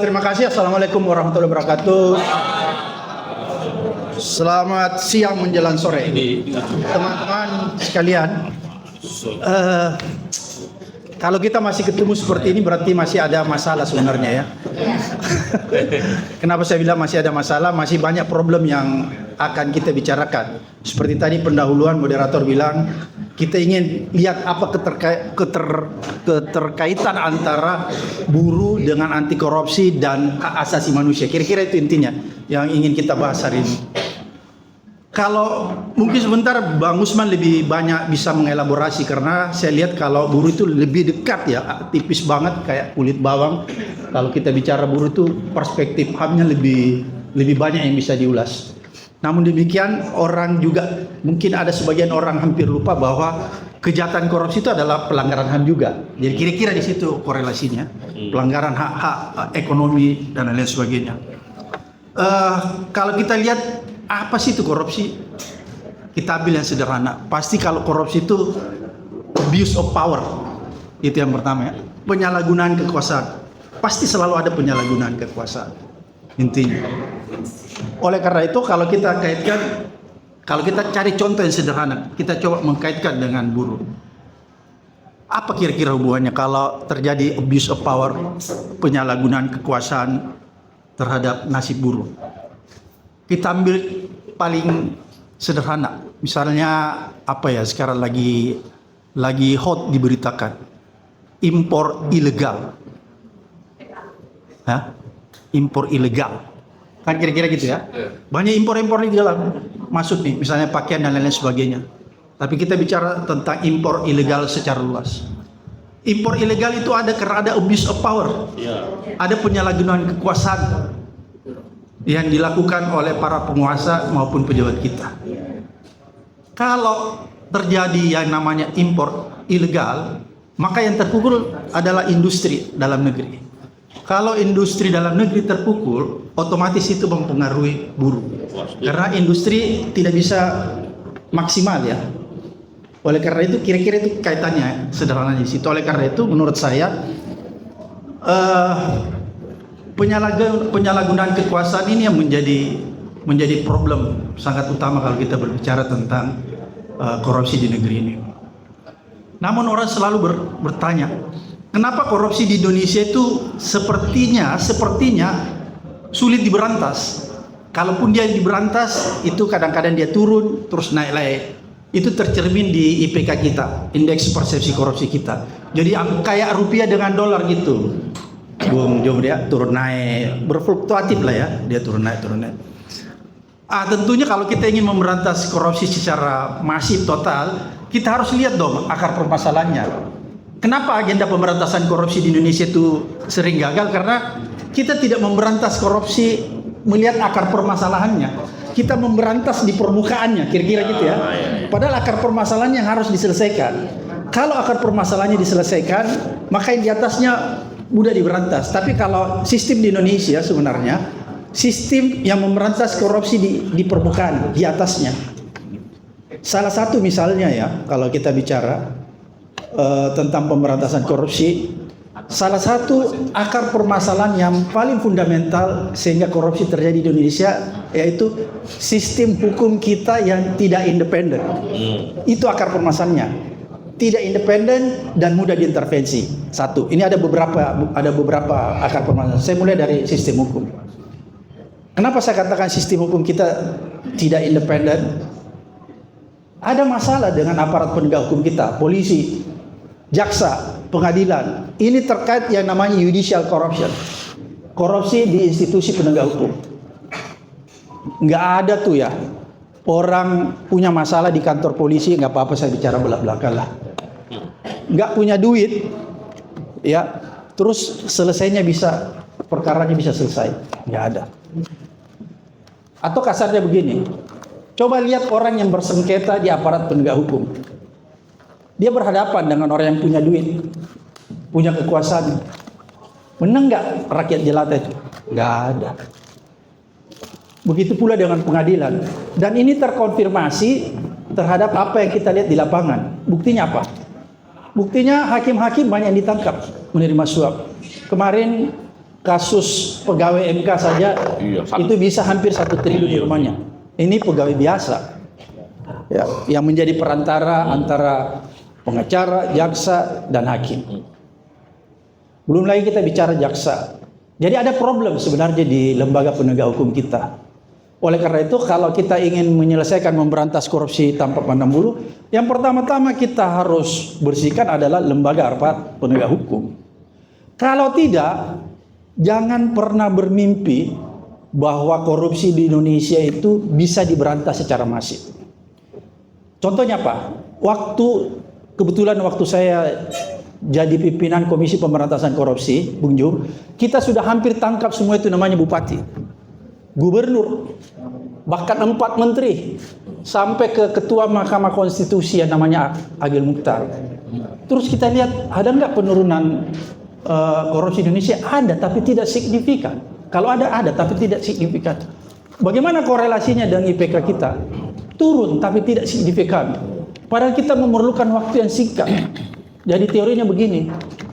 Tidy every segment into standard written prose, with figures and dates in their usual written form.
Terima kasih. Assalamualaikum warahmatullahi wabarakatuh. Selamat siang menjelang sore, teman-teman sekalian. Kalau kita masih ketemu seperti ini berarti masih ada masalah sebenarnya ya. Kenapa saya bilang masih ada masalah? Masih banyak problem yang akan kita bicarakan. Seperti tadi pendahuluan moderator bilang, kita ingin lihat apa keterkaitan antara buruh dengan anti korupsi dan hak asasi manusia. Kira-kira itu intinya yang ingin kita bahas hari ini. Kalau mungkin sebentar Bang Usman lebih banyak bisa mengelaborasi, karena saya lihat kalau buruh itu lebih dekat ya, tipis banget kayak kulit bawang. Kalau kita bicara buruh itu perspektif HAM-nya lebih banyak yang bisa diulas. Namun demikian orang juga, mungkin ada sebagian orang hampir lupa bahwa kejahatan korupsi itu adalah pelanggaran HAM juga. Jadi kira-kira di situ korelasinya, pelanggaran hak-hak ekonomi dan lain sebagainya. Kalau kita lihat apa sih itu korupsi? Kita ambil yang sederhana. Pasti kalau korupsi itu abuse of power. Itu yang pertama ya. Penyalahgunaan kekuasaan. Pasti selalu ada penyalahgunaan kekuasaan. Intinya. Oleh karena itu kalau kita kaitkan, kalau kita cari contoh yang sederhana, kita coba mengkaitkan dengan buruh. Apa kira-kira hubungannya kalau terjadi abuse of power, penyalahgunaan kekuasaan terhadap nasib buruh? Kita ambil paling sederhana, misalnya apa ya, sekarang lagi hot diberitakan, impor ilegal, impor ilegal, kan kira-kira gitu ya. Banyak impor-impor di dalam masuk nih, misalnya pakaian dan lain-lain sebagainya. Tapi kita bicara tentang impor ilegal secara luas. Impor ilegal itu ada karena ada abuse of power, ada penyalahgunaan kekuasaan yang dilakukan oleh para penguasa maupun pejabat kita. Kalau terjadi yang namanya impor ilegal, maka yang terpukul adalah industri dalam negeri. Kalau industri dalam negeri terpukul, otomatis itu mempengaruhi buruh. Karena industri tidak bisa maksimal ya. Oleh karena itu kira-kira itu kaitannya sederhananya di situ. Oleh karena itu menurut saya penyalahgunaan kekuasaan ini yang menjadi problem sangat utama kalau kita berbicara tentang korupsi di negeri ini. Namun orang selalu bertanya, kenapa korupsi di Indonesia itu sepertinya sulit diberantas? Kalaupun dia diberantas, itu kadang-kadang dia turun terus naik lagi. Itu tercermin di IPK kita, indeks persepsi korupsi kita. Jadi kayak rupiah dengan dolar gitu. Dia turun naik, berfluktuatif lah ya, dia turun naik. Tentunya kalau kita ingin memberantas korupsi secara masif total, kita harus lihat dong akar permasalahannya. Kenapa agenda pemberantasan korupsi di Indonesia itu sering gagal? Karena kita tidak memberantas korupsi melihat akar permasalahannya. Kita memberantas di permukaannya, kira-kira gitu ya. Padahal akar permasalahannya yang harus diselesaikan. Kalau akar permasalahannya diselesaikan, maka yang di atasnya mudah diberantas. Tapi kalau sistem di Indonesia sebenarnya sistem yang memberantas korupsi di permukaan, di atasnya. Salah satu misalnya ya, kalau kita bicara tentang pemberantasan korupsi, salah satu akar permasalahan yang paling fundamental sehingga korupsi terjadi di Indonesia yaitu sistem hukum kita yang tidak independen. Itu akar permasalahannya. Tidak independen dan mudah diintervensi. Satu, ini ada beberapa akar permasalahan. Saya mulai dari sistem hukum. Kenapa saya katakan sistem hukum kita tidak independen? Ada masalah dengan aparat penegak hukum kita, polisi, jaksa, pengadilan. Ini terkait yang namanya judicial corruption. Korupsi di institusi penegak hukum. Nggak ada tuh ya, orang punya masalah di kantor polisi, nggak apa-apa saya bicara belak-belakan lah. Nggak punya duit, ya, terus selesainya bisa, perkaranya bisa selesai, nggak ada. Atau kasarnya begini, coba lihat orang yang bersengketa di aparat penegak hukum. Dia berhadapan dengan orang yang punya duit, punya kekuasaan. Menang nggak rakyat jelata itu? Nggak ada. Begitu pula dengan pengadilan. Dan ini terkonfirmasi terhadap apa yang kita lihat di lapangan. Buktinya apa? Buktinya hakim-hakim banyak yang ditangkap menerima suap. Kemarin kasus pegawai MK saja itu bisa hampir 1 triliun di rumahnya. Ini pegawai biasa ya, yang menjadi perantara antara pengacara, jaksa, dan hakim. Belum lagi kita bicara jaksa. Jadi ada problem sebenarnya di lembaga penegak hukum kita. Oleh karena itu, kalau kita ingin menyelesaikan memberantas korupsi tanpa pandang bulu, yang pertama-tama kita harus bersihkan adalah lembaga aparat penegak hukum. Kalau tidak, jangan pernah bermimpi bahwa korupsi di Indonesia itu bisa diberantas secara masif. Contohnya apa? Kebetulan waktu saya jadi pimpinan Komisi Pemberantasan Korupsi, Bung Jo, kita sudah hampir tangkap semua itu namanya bupati, gubernur, bahkan 4 menteri, sampai ke ketua Mahkamah Konstitusi yang namanya Agil Mukhtar. Terus kita lihat ada nggak penurunan korupsi di Indonesia? Ada, tapi tidak signifikan. Kalau ada tapi tidak signifikan. Bagaimana korelasinya dengan IPK kita? Turun tapi tidak signifikan. Padahal kita memerlukan waktu yang singkat. Jadi teorinya begini,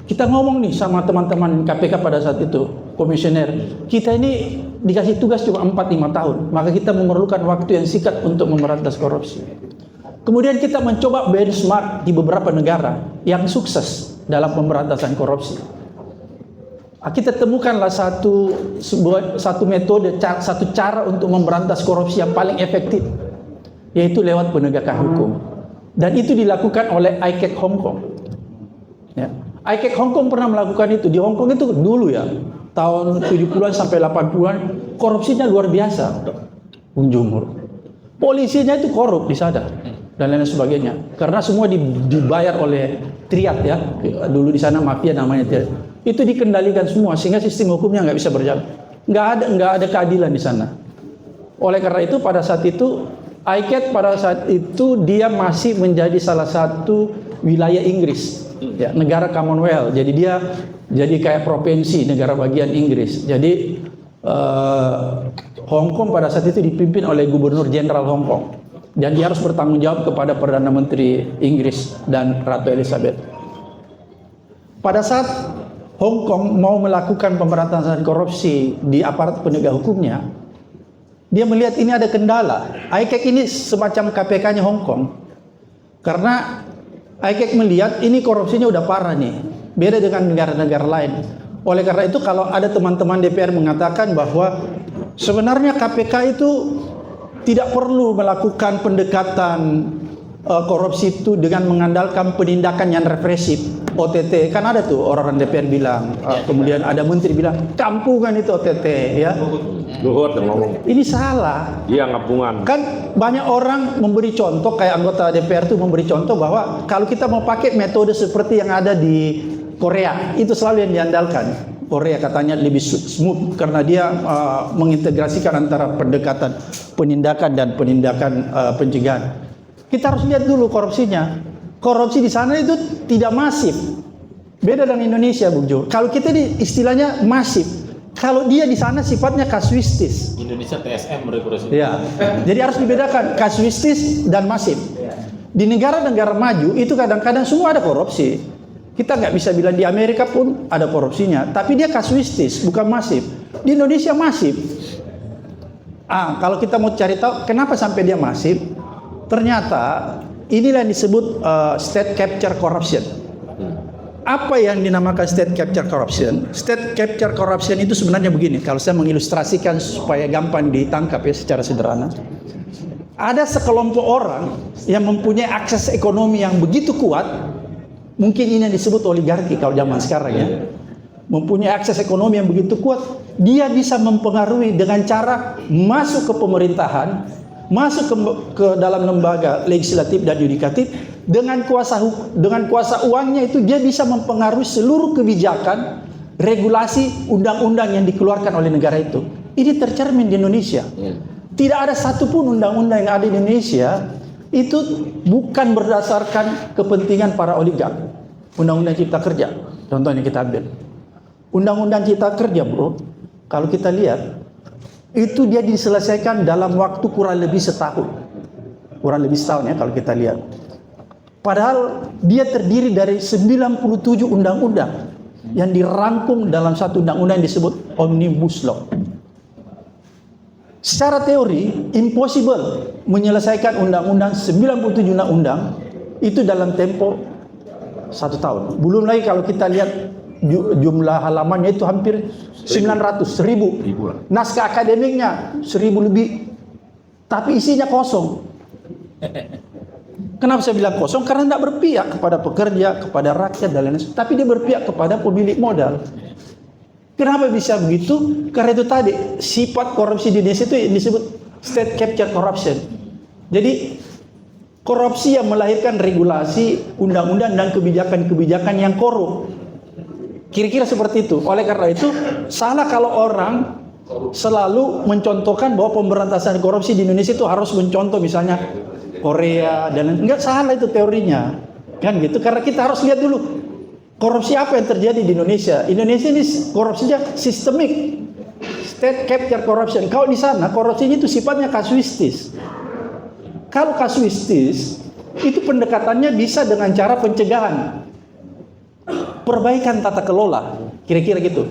kita ngomong nih sama teman-teman KPK pada saat itu, komisioner, kita ini dikasih tugas cuma 4-5 tahun, maka kita memerlukan waktu yang singkat untuk memberantas korupsi. Kemudian kita mencoba benchmark di beberapa negara yang sukses dalam pemberantasan korupsi. Kita temukanlah satu metode, satu cara untuk memberantas korupsi yang paling efektif, yaitu lewat penegakan hukum. Dan itu dilakukan oleh ICAC Hong Kong. Ya. ICAC Hong Kong pernah melakukan itu. Di Hong Kong itu dulu ya, tahun 70-an sampai 80-an, korupsinya luar biasa. Bung Jumur. Polisinya itu korup di sana dan lain sebagainya. Karena semua dibayar oleh triad ya. Dulu di sana mafia namanya triad. Itu dikendalikan semua sehingga sistem hukumnya nggak bisa berjalan. Nggak ada keadilan di sana. Oleh karena itu pada saat itu ICAC pada saat itu dia masih menjadi salah satu wilayah Inggris, ya, negara Commonwealth. Jadi dia jadi kayak provinsi, negara bagian Inggris. Jadi Hong Kong pada saat itu dipimpin oleh Gubernur Jenderal Hong Kong. Dan dia harus bertanggung jawab kepada Perdana Menteri Inggris dan Ratu Elizabeth. Pada saat Hong Kong mau melakukan pemberantasan korupsi di aparat penegak hukumnya, dia melihat ini ada kendala. ICAC ini semacam KPK-nya Hong Kong. Karena ICAC melihat ini korupsinya udah parah nih. Beda dengan negara-negara lain. Oleh karena itu kalau ada teman-teman DPR mengatakan bahwa sebenarnya KPK itu tidak perlu melakukan pendekatan korupsi itu dengan mengandalkan penindakan yang represif, OTT. Kan ada tuh orang DPR bilang, kemudian ada menteri bilang, kampungan itu OTT ya. Luhut yang ngomong. Ini salah. Iya, ngapungan. Kan banyak orang memberi contoh, kayak anggota DPR itu memberi contoh bahwa kalau kita mau pakai metode seperti yang ada di Korea, itu selalu yang diandalkan. Korea katanya lebih smooth karena dia mengintegrasikan antara pendekatan penindakan dan penindakan pencegahan. Kita harus lihat dulu korupsinya. Korupsi di sana itu tidak masif. Beda dengan Indonesia, Bung Jo. Kalau kita di istilahnya masif. Kalau dia di sana sifatnya kasuistis. Indonesia TSM regulasi. Ya. Jadi harus dibedakan kasuistis dan masif. Di negara-negara maju itu kadang-kadang semua ada korupsi. Kita nggak bisa bilang di Amerika pun ada korupsinya, tapi dia kasuistis, bukan masif. Di Indonesia masif. Kalau kita mau cari tahu kenapa sampai dia masif, ternyata inilah yang disebut state capture corruption. Apa yang dinamakan state capture corruption? State capture corruption itu sebenarnya begini, kalau saya mengilustrasikan supaya gampang ditangkap ya secara sederhana. Ada sekelompok orang yang mempunyai akses ekonomi yang begitu kuat, mungkin ini yang disebut oligarki kalau zaman sekarang ya. Mempunyai akses ekonomi yang begitu kuat, dia bisa mempengaruhi dengan cara masuk ke pemerintahan, masuk ke dalam lembaga legislatif dan yudikatif dengan kuasa uangnya itu dia bisa mempengaruhi seluruh kebijakan, regulasi, undang-undang yang dikeluarkan oleh negara itu. Ini tercermin di Indonesia. Tidak ada satupun undang-undang yang ada di Indonesia itu bukan berdasarkan kepentingan para oligark. Undang-undang Cipta Kerja, contohnya kita ambil. Undang-undang Cipta Kerja, bro, kalau kita lihat itu dia diselesaikan dalam waktu kurang lebih setahun ya kalau kita lihat. Padahal dia terdiri dari 97 undang-undang yang dirangkum dalam satu undang-undang yang disebut Omnibus Law. Secara teori, impossible menyelesaikan undang-undang 97 undang-undang itu dalam tempo 1 tahun. Belum lagi kalau kita lihat jumlah halamannya itu hampir 900, 1000. Naskah akademiknya 1000 lebih. Tapi isinya kosong. Kenapa saya bilang kosong? Karena tidak berpihak kepada pekerja, kepada rakyat dan lain-lain. Tapi dia berpihak kepada pemilik modal. Kenapa bisa begitu? Karena itu tadi, sifat korupsi di Indonesia itu disebut state capture corruption. Jadi korupsi yang melahirkan regulasi, undang-undang dan kebijakan-kebijakan yang korup. Kira-kira seperti itu. Oleh karena itu, salah kalau orang selalu mencontohkan bahwa pemberantasan korupsi di Indonesia itu harus mencontoh misalnya Korea dan enggak, salah itu teorinya. Kan gitu. Karena kita harus lihat dulu korupsi apa yang terjadi di Indonesia. Indonesia ini korupsinya sistemik. State capture corruption. Kalau di sana korupsinya itu sifatnya kasuistis. Kalau kasuistis itu pendekatannya bisa dengan cara pencegahan, perbaikan tata kelola, kira-kira gitu.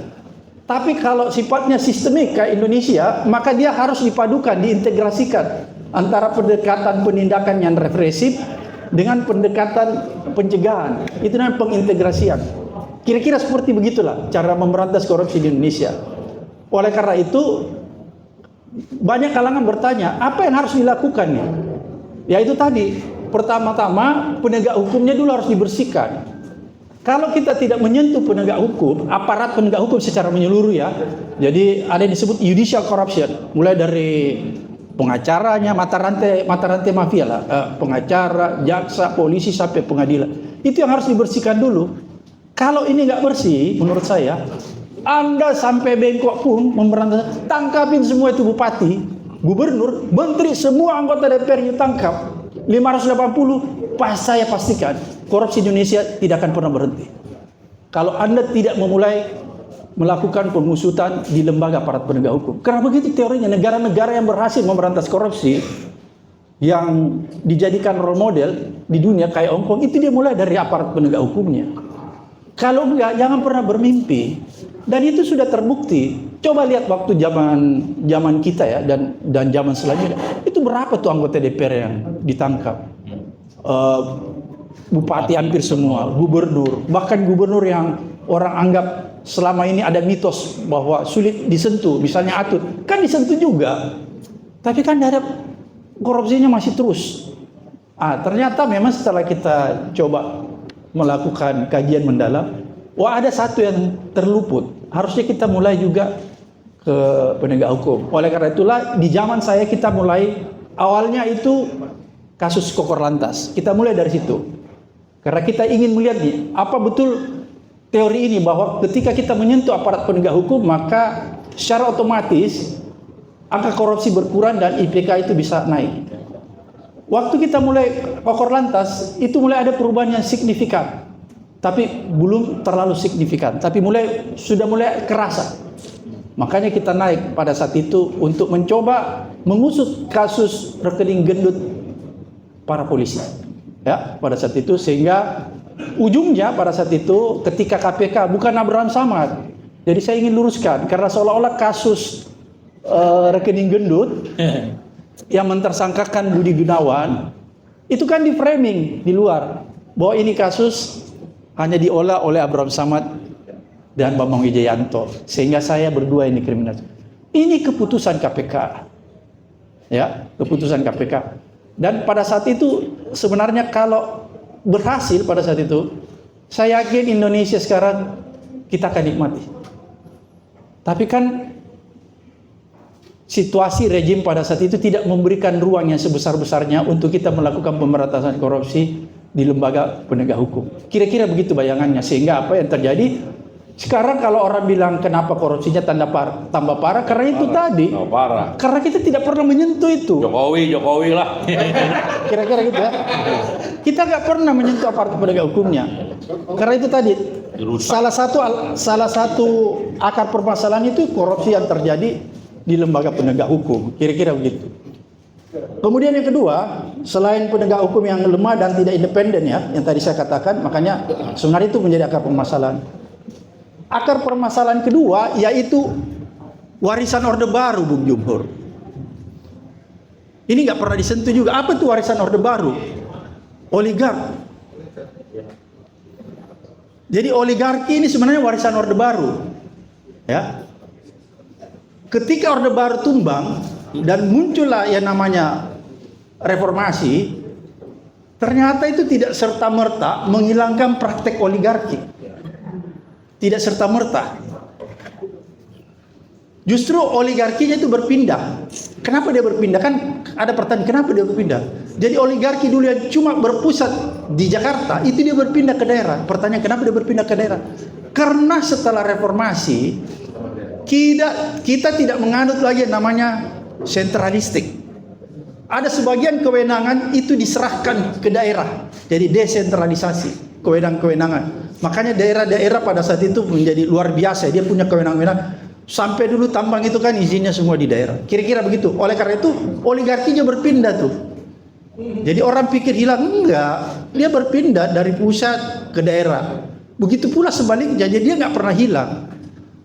Tapi kalau sifatnya sistemik kayak Indonesia, maka dia harus dipadukan, diintegrasikan antara pendekatan penindakan yang represif dengan pendekatan pencegahan. Itu namanya pengintegrasian. Kira-kira seperti begitulah cara memberantas korupsi di Indonesia. Oleh karena itu, banyak kalangan bertanya, apa yang harus dilakukan nih? Ya itu tadi, pertama-tama penegak hukumnya dulu harus dibersihkan. Kalau kita tidak menyentuh penegak hukum, aparat penegak hukum secara menyeluruh ya. Jadi ada yang disebut judicial corruption, mulai dari pengacaranya, mata rantai mafia lah, pengacara, jaksa, polisi sampai pengadilan. Itu yang harus dibersihkan dulu. Kalau ini nggak bersih, menurut saya, Anda sampai bengkok pun memberantas, tangkapin semua itu bupati, gubernur, menteri, semua anggota DPR ditangkap. 580, saya pastikan korupsi Indonesia tidak akan pernah berhenti. Kalau Anda tidak memulai melakukan pengusutan di lembaga aparat penegak hukum. Karena begitu teorinya, negara-negara yang berhasil memberantas korupsi, yang dijadikan role model di dunia kayak Hong Kong, itu dia mulai dari aparat penegak hukumnya. Kalau enggak, jangan pernah bermimpi. Dan itu sudah terbukti. Coba lihat waktu zaman kita ya, dan zaman selanjutnya. Itu berapa tuh anggota DPR yang ditangkap? Bupati hampir semua, gubernur, bahkan gubernur yang orang anggap selama ini ada mitos bahwa sulit disentuh, misalnya Atut, kan disentuh juga, tapi kan ada korupsinya masih terus. Ternyata memang setelah kita coba melakukan kajian mendalam, ada satu yang terluput. Harusnya kita mulai juga ke penegak hukum. Oleh karena itulah di zaman saya kita mulai, awalnya itu kasus Kokor Lantas. Kita mulai dari situ. Karena kita ingin melihat nih, apa betul teori ini bahwa ketika kita menyentuh aparat penegak hukum, maka secara otomatis angka korupsi berkurang dan IPK itu bisa naik. Waktu kita mulai Kokor Lantas, itu mulai ada perubahan yang signifikan. Tapi belum terlalu signifikan, tapi sudah mulai kerasa. Makanya kita naik pada saat itu untuk mencoba mengusut kasus rekening gendut para polisi. Ya, pada saat itu, sehingga ujungnya pada saat itu ketika KPK bukan Abraham Samad. Jadi saya ingin luruskan, karena seolah-olah kasus rekening gendut yang mentersangkakan Budi Gunawan itu kan di framing di luar bahwa ini kasus hanya diolah oleh Abraham Samad dan Bambang Wijayanto, sehingga saya berdua ini kriminal. Ini keputusan KPK, ya, keputusan KPK. Dan pada saat itu sebenarnya kalau berhasil pada saat itu, saya yakin Indonesia sekarang kita akan nikmati. Tapi kan situasi rejim pada saat itu tidak memberikan ruang yang sebesar-besarnya untuk kita melakukan pemberantasan korupsi di lembaga penegak hukum. Kira-kira begitu bayangannya, sehingga apa yang terjadi sekarang kalau orang bilang kenapa korupsinya tambah parah, karena itu tadi. Parah. Karena kita tidak pernah menyentuh itu. Jokowi lah. Kira-kira gitu ya. Kita nggak pernah menyentuh aparat penegak hukumnya. Karena itu tadi. Salah satu akar permasalahan itu korupsi yang terjadi di lembaga penegak hukum. Kira-kira begitu. Kemudian yang kedua, selain penegak hukum yang lemah dan tidak independen ya, yang tadi saya katakan, makanya sebenarnya itu menjadi akar permasalahan. akar permasalahan kedua yaitu warisan Orde Baru, Bung Jumhur. Ini nggak pernah disentuh juga. Apa itu warisan Orde Baru? Oligarki. Jadi oligarki ini sebenarnya warisan Orde Baru. Ya. Ketika Orde Baru tumbang dan muncullah yang namanya reformasi, ternyata itu tidak serta-merta menghilangkan praktek oligarki. Tidak serta-merta. Justru oligarkinya itu berpindah. Kenapa dia berpindah? Kan ada pertanyaan, kenapa dia berpindah? Jadi oligarki dulu yang cuma berpusat di Jakarta, itu dia berpindah ke daerah. Pertanyaan, kenapa dia berpindah ke daerah? Karena setelah reformasi, kita tidak menganut lagi yang namanya sentralistik. Ada sebagian kewenangan itu diserahkan ke daerah. Jadi desentralisasi kewenangan-kewenangan. Makanya daerah-daerah pada saat itu menjadi luar biasa. Dia punya kewenangan-kewenangan. Sampai dulu tambang itu kan izinnya semua di daerah. Kira-kira begitu. Oleh karena itu oligarkinya berpindah tuh. Jadi orang pikir hilang, enggak. Dia berpindah dari pusat ke daerah. Begitu pula sebaliknya. Jadi dia nggak pernah hilang.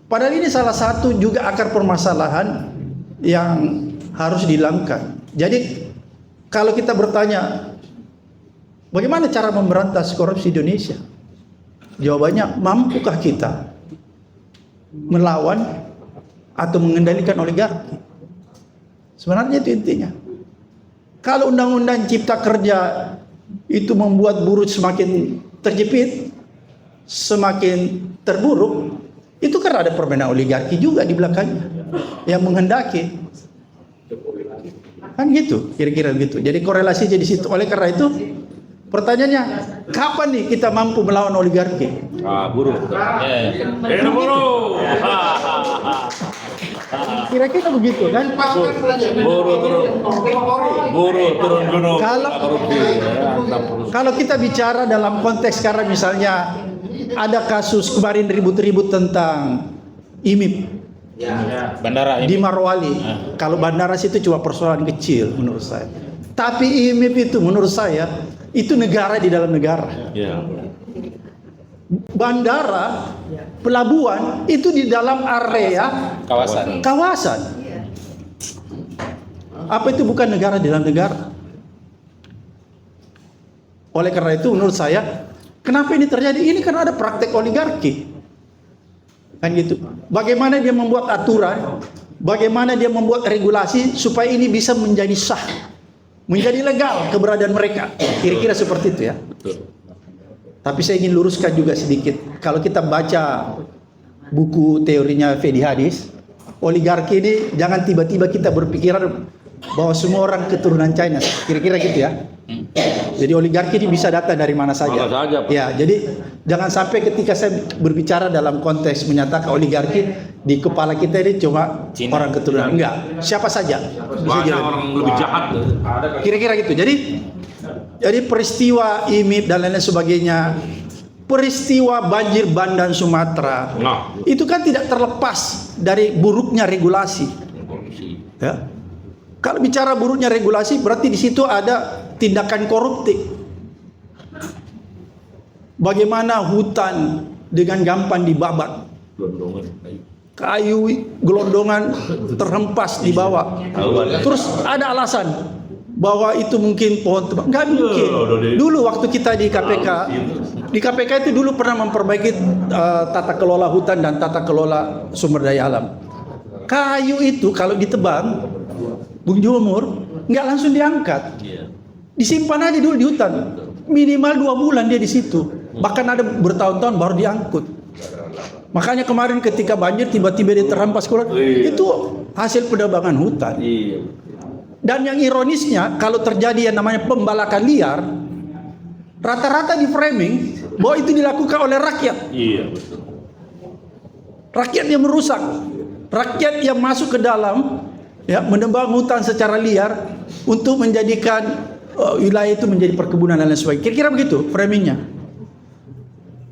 Padahal ini salah satu juga akar permasalahan yang harus dihilangkan. Jadi kalau kita bertanya bagaimana cara memberantas korupsi di Indonesia? Jawabannya, mampukah kita melawan atau mengendalikan oligarki? Sebenarnya itu intinya. Kalau undang-undang cipta kerja itu membuat buruh semakin terjepit, semakin terburuk, itu kan ada permainan oligarki juga di belakangnya yang menghendaki. Kan gitu, kira-kira gitu. Jadi korelasinya di situ. Oleh karena itu, pertanyaannya, kapan nih kita mampu melawan oligarki? Buruh. Buruh. Kira-kira begitu kan? Buruh turun gunung. Kalau kita bicara dalam konteks sekarang, misalnya ada kasus kemarin ribut-ribut tentang IMIP. Bandara di Marwali. Kalau bandara situ cuma persoalan kecil menurut saya. Tapi IMIP itu menurut saya itu negara di dalam negara. Bandara, pelabuhan itu di dalam area kawasan. Apa itu bukan negara di dalam negara? Oleh karena itu menurut saya, kenapa ini terjadi? Ini karena ada praktek oligarki. Kan gitu. Bagaimana dia membuat aturan, bagaimana dia membuat regulasi supaya ini bisa menjadi sah, menjadi legal keberadaan mereka. Kira-kira seperti itu ya. Tapi saya ingin luruskan juga sedikit. Kalau kita baca buku teorinya Fedi Hadis, oligarki ini jangan tiba-tiba kita berpikiran bahwa semua orang keturunan China. Kira-kira gitu ya. Jadi oligarki ini bisa datang dari mana saja. Ya, jadi jangan sampai ketika saya berbicara dalam konteks menyatakan oligarki di kepala kita ini cuma Cina, orang keturunan. Enggak, siapa saja. Banyak orang lebih jahat. Kira-kira gitu. Jadi peristiwa IMIP dan lain-lain sebagainya, peristiwa banjir bandang Sumatera, itu kan tidak terlepas dari buruknya regulasi. Ya. Kalau bicara buruknya regulasi, berarti di situ ada tindakan koruptif. Bagaimana hutan dengan gampang dibabat, kayu gelondongan terhempas di bawah. Terus ada alasan bahwa itu mungkin pohon tebang. Nggak mungkin. Dulu waktu kita di KPK itu dulu pernah memperbaiki tata kelola hutan dan tata kelola sumber daya alam. Kayu itu kalau ditebang, Bung Jumhur, nggak langsung diangkat. Disimpan aja dulu di hutan. Minimal 2 bulan dia di situ. Bahkan ada bertahun-tahun baru diangkut. Makanya kemarin ketika banjir tiba-tiba dia terhempas keluar, itu hasil penebangan hutan. Dan yang ironisnya, kalau terjadi yang namanya pembalakan liar, rata-rata di framing bahwa itu dilakukan oleh rakyat. Rakyat yang merusak, rakyat yang masuk ke dalam, ya, menebang hutan secara liar untuk menjadikan wilayah itu menjadi perkebunan dan lain sebagainya. Kira-kira begitu framingnya.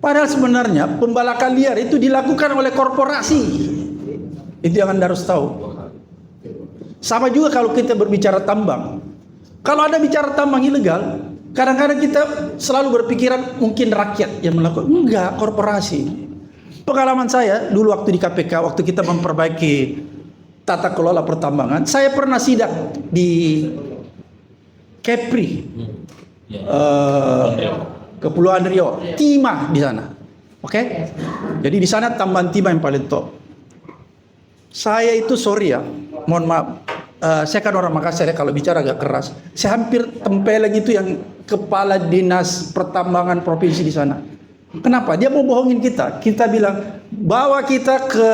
Padahal sebenarnya pembalakan liar itu dilakukan oleh korporasi. Itu yang Anda harus tahu. Sama juga kalau kita berbicara tambang. Kalau ada bicara tambang ilegal, kadang-kadang kita selalu berpikiran mungkin rakyat yang melakukan. Enggak, korporasi. Pengalaman saya dulu waktu di KPK, waktu kita memperbaiki tata kelola pertambangan, saya pernah sidak di Kepri, Kepulauan Riau, timah di sana. Oke? Jadi di sana tambahan timah yang paling top. Saya itu sorry ya, mohon maaf. Saya kan orang Makassar ya, kalau bicara agak keras. Saya hampir tempeleng itu yang kepala dinas pertambangan provinsi di sana. Kenapa? Dia mau bohongin kita. Kita bilang bawa kita ke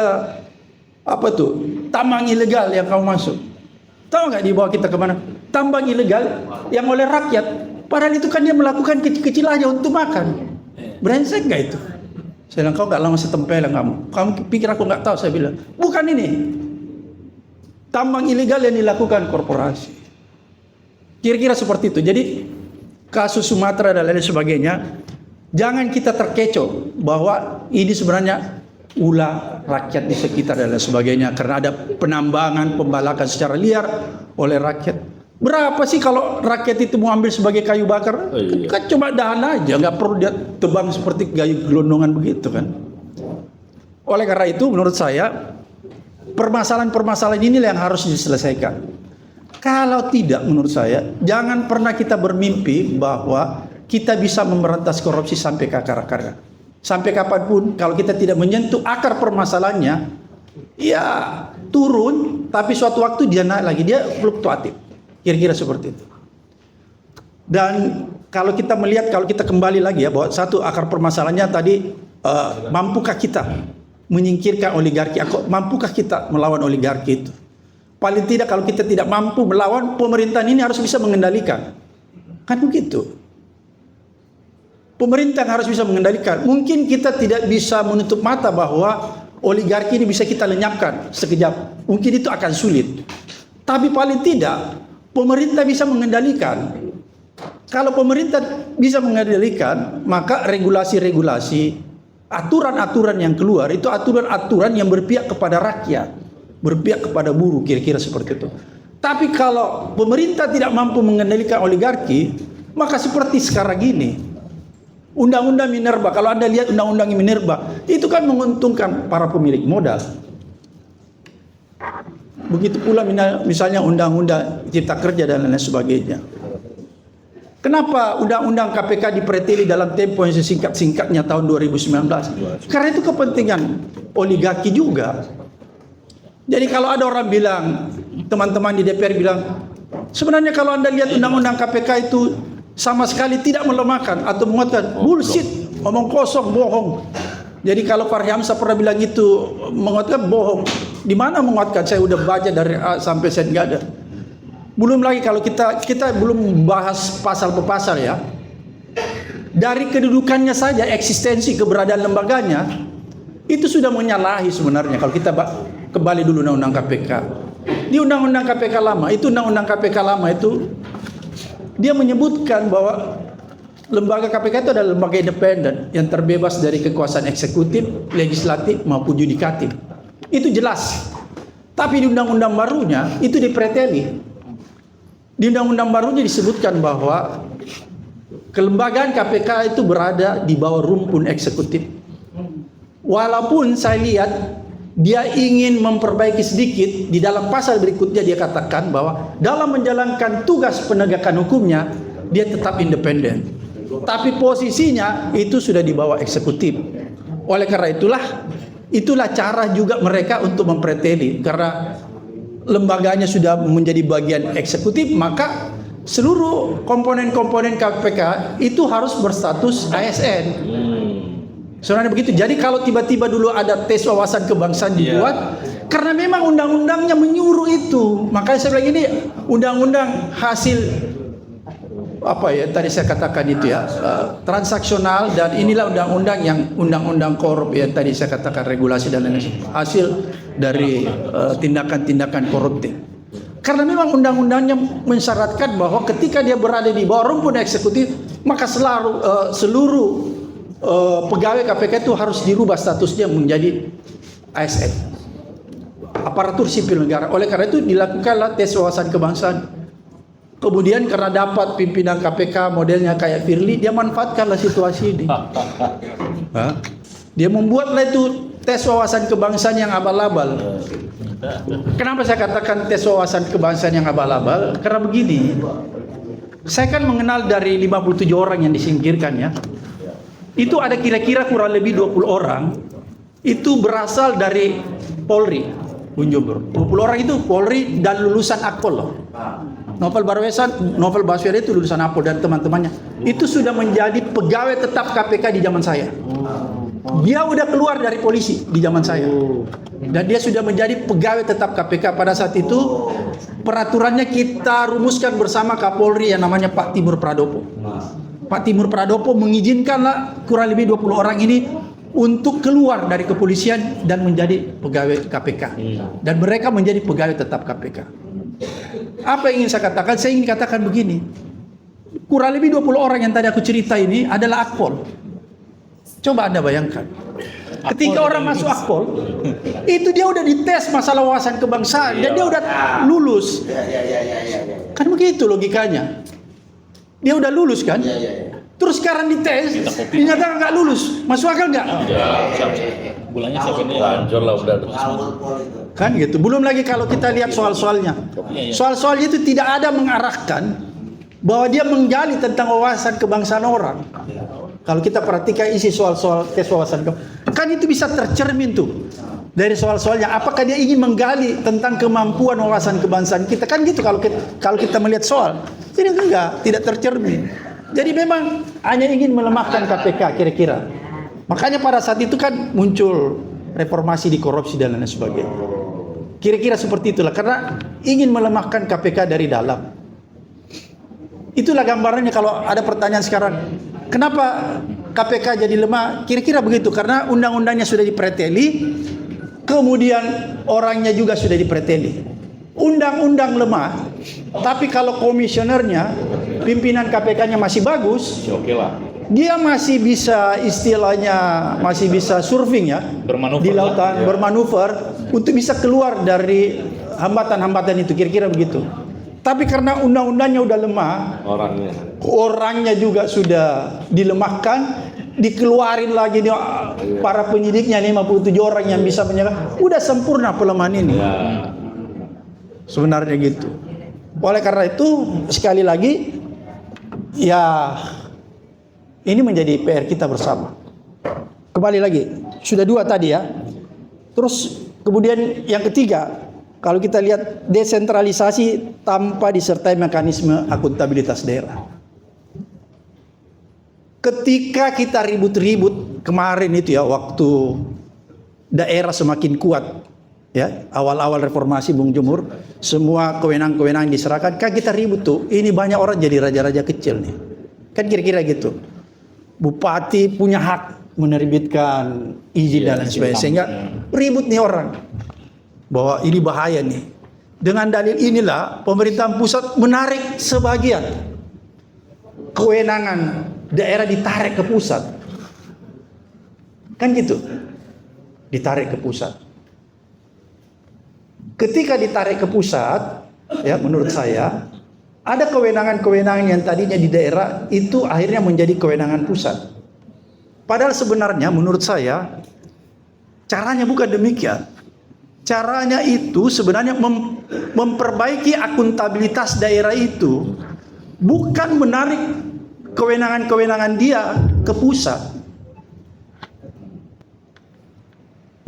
tambang ilegal yang kamu masuk. Tahu nggak dibawa kita kemana? Tambang ilegal yang oleh rakyat. Padahal itu kan dia melakukan kecil-kecil aja untuk makan. Brengsek nggak itu? Saya bilang, kau nggak lama setempeleng kamu. Kamu pikir aku nggak tahu? Saya bilang, bukan ini. Tambang ilegal yang dilakukan korporasi. Kira-kira seperti itu. Jadi kasus Sumatera dan lain sebagainya, jangan kita terkecoh bahwa ini sebenarnya ulah rakyat di sekitar dan lain sebagainya, karena ada penambangan, pembalakan secara liar oleh rakyat. Berapa sih kalau rakyat itu mau ambil sebagai kayu bakar? Kan cuma dahan aja, nggak perlu dia tebang seperti kayu gelondongan begitu kan. Oleh karena itu menurut saya permasalahan-permasalahan inilah yang harus diselesaikan. Kalau tidak, menurut saya jangan pernah kita bermimpi bahwa kita bisa memberantas korupsi sampai ke akar-akarnya. Sampai kapanpun kalau kita tidak menyentuh akar permasalahannya, ya turun, tapi suatu waktu dia naik lagi, dia fluktuatif. Kira-kira seperti itu. Dan kalau kita melihat, kalau kita kembali lagi ya, bahwa satu akar permasalahannya tadi, mampukah kita menyingkirkan oligarki? Mampukah kita melawan oligarki itu? Paling tidak kalau kita tidak mampu melawan, pemerintahan ini harus bisa mengendalikan. Kan begitu. Pemerintah harus bisa mengendalikan. Mungkin kita tidak bisa menutup mata bahwa oligarki ini bisa kita lenyapkan sekejap. Mungkin itu akan sulit. Tapi paling tidak pemerintah bisa mengendalikan. Kalau pemerintah bisa mengendalikan, maka regulasi-regulasi, aturan-aturan yang keluar itu aturan-aturan yang berpihak kepada rakyat, berpihak kepada buruh, kira-kira seperti itu. Tapi kalau pemerintah tidak mampu mengendalikan oligarki, maka seperti sekarang ini, Undang-Undang Minerba, kalau Anda lihat Undang-Undang Minerba, itu kan menguntungkan para pemilik modal. Begitu pula misalnya Undang-Undang Cipta Kerja dan lain sebagainya. Kenapa Undang-Undang KPK dipreteli dalam tempo yang sesingkat-singkatnya tahun 2019? Karena itu kepentingan oligarki juga. Jadi kalau ada orang bilang, teman-teman di DPR bilang, sebenarnya kalau Anda lihat Undang-Undang KPK itu sama sekali tidak melemahkan atau menguatkan, bullshit, omong kosong, bohong. Jadi kalau Fahri Hamzah pernah bilang itu menguatkan, bohong. Di mana menguatkan? Saya udah baca dari A sampai Z, nggak ada. Belum lagi kalau kita belum bahas pasal per pasal ya. Dari kedudukannya saja, eksistensi keberadaan lembaganya itu sudah menyalahi sebenarnya. Kalau kita kembali dulu Undang-Undang KPK. Di Undang-Undang KPK lama, itu Undang-Undang KPK lama itu dia menyebutkan bahwa lembaga KPK itu adalah lembaga independen yang terbebas dari kekuasaan eksekutif, legislatif maupun yudikatif. Itu jelas. Tapi di undang-undang barunya itu dipreteli. Di undang-undang barunya disebutkan bahwa kelembagaan KPK itu berada di bawah rumpun eksekutif. Walaupun saya lihat dia ingin memperbaiki sedikit, di dalam pasal berikutnya dia katakan bahwa dalam menjalankan tugas penegakan hukumnya dia tetap independen. Tapi posisinya itu sudah di bawah eksekutif. Oleh karena itulah cara juga mereka untuk mempreteli, karena lembaganya sudah menjadi bagian eksekutif, maka seluruh komponen-komponen KPK itu harus berstatus ASN. Sebenarnya begitu. Jadi kalau tiba-tiba dulu ada tes wawasan kebangsaan dibuat, karena memang undang-undangnya menyuruh itu. Makanya saya bilang ini undang-undang hasil tadi saya katakan itu ya, transaksional, dan inilah undang-undang yang undang-undang korup yang tadi saya katakan, regulasi dan lain-lain, hasil dari tindakan-tindakan koruptif. Karena memang undang-undangnya mensyaratkan bahwa ketika dia berada di bawah rumpun eksekutif, maka seluruh pegawai KPK itu harus dirubah statusnya menjadi ASN, aparatur sipil negara. Oleh karena itu dilakukanlah tes wawasan kebangsaan. Kemudian karena dapat pimpinan KPK modelnya kayak Firly, dia manfaatkanlah situasi ini. Dia membuatlah itu tes wawasan kebangsaan yang abal-abal. Kenapa saya katakan tes wawasan kebangsaan yang abal-abal? Karena begini, saya kan mengenal dari 57 orang yang disingkirkan ya. Itu ada kira-kira kurang lebih 20 orang itu berasal dari Polri, Bung Jumur. 20 orang itu Polri dan lulusan Akpol loh. Novel Baswedan itu lulusan Akpol dan teman-temannya. Itu sudah menjadi pegawai tetap KPK di zaman saya. Dia udah keluar dari polisi di zaman saya. Dan dia sudah menjadi pegawai tetap KPK pada saat itu. Peraturannya kita rumuskan bersama Kapolri yang namanya Pak Timur Pradopo. Pak Timur Pradopo mengizinkanlah kurang lebih 20 orang ini untuk keluar dari kepolisian dan menjadi pegawai KPK. Dan mereka menjadi pegawai tetap KPK. Apa yang ingin saya katakan? Saya ingin katakan begini. Kurang lebih 20 orang yang tadi aku cerita ini adalah Akpol. Coba Anda bayangkan. Ketika orang masuk Akpol, itu dia udah dites masalah wawasan kebangsaan dan dia udah lulus. Kan begitu logikanya. Dia udah lulus kan? Terus sekarang dites, dinyatakan nggak lulus. Masuk akal nggak? Bulannya siapa ini? Hancur lah udah. Kan gitu. Belum lagi kalau kita lihat soal-soalnya. Soal-soalnya itu tidak ada mengarahkan bahwa dia menggali tentang wawasan kebangsaan orang. Kalau kita perhatikan isi soal-soal tes wawasan kan itu bisa tercermin tuh dari soal-soalnya. Apakah dia ingin menggali tentang kemampuan wawasan kebangsaan kita? Kan gitu kalau kita melihat soal. Jadi enggak, tidak tercermin. Jadi memang hanya ingin melemahkan KPK kira-kira. Makanya pada saat itu kan muncul reformasi di korupsi dan lain sebagainya. Kira-kira seperti itulah karena ingin melemahkan KPK dari dalam. Itulah gambarannya kalau ada pertanyaan sekarang. Kenapa KPK jadi lemah? Kira-kira begitu karena undang-undangnya sudah dipreteli, kemudian orangnya juga sudah dipreteli. Undang-undang lemah, tapi kalau komisionernya, pimpinan KPK-nya masih bagus, Oke lah. dia masih bisa istilahnya masih bisa surfing ya, Bermanuver di lautan, bermanuver untuk bisa keluar dari hambatan-hambatan itu. Kira-kira begitu. Tapi karena undang-undangnya udah lemah, orangnya juga sudah dilemahkan, dikeluarin lagi nih para penyidiknya 57 orang yang bisa menyerah. Udah sempurna pelemahan ini. Sebenarnya gitu. Oleh karena itu sekali lagi ya ini menjadi PR kita bersama. Kembali lagi, sudah 2 tadi ya. Terus kemudian yang ketiga, kalau kita lihat desentralisasi tanpa disertai mekanisme akuntabilitas daerah. Ketika kita ribut-ribut kemarin itu ya, waktu daerah semakin kuat ya, awal-awal reformasi Bung Jumur, semua kewenangan-kewenangan diserahkan, kan kita ribut tuh, ini banyak orang jadi raja-raja kecil nih. Kan kira-kira gitu. Bupati punya hak menerbitkan izin dan lain sebagainya, sehingga ribut nih orang. Bahwa ini bahaya nih. Dengan dalil inilah pemerintahan pusat menarik sebagian kewenangan daerah ditarik ke pusat. Kan gitu. Ditarik ke pusat. Ketika ditarik ke pusat, ya menurut saya ada kewenangan-kewenangan yang tadinya di daerah itu akhirnya menjadi kewenangan pusat. Padahal sebenarnya menurut saya caranya bukan demikian. Caranya itu sebenarnya memperbaiki akuntabilitas daerah itu, bukan menarik kewenangan-kewenangan dia ke pusat.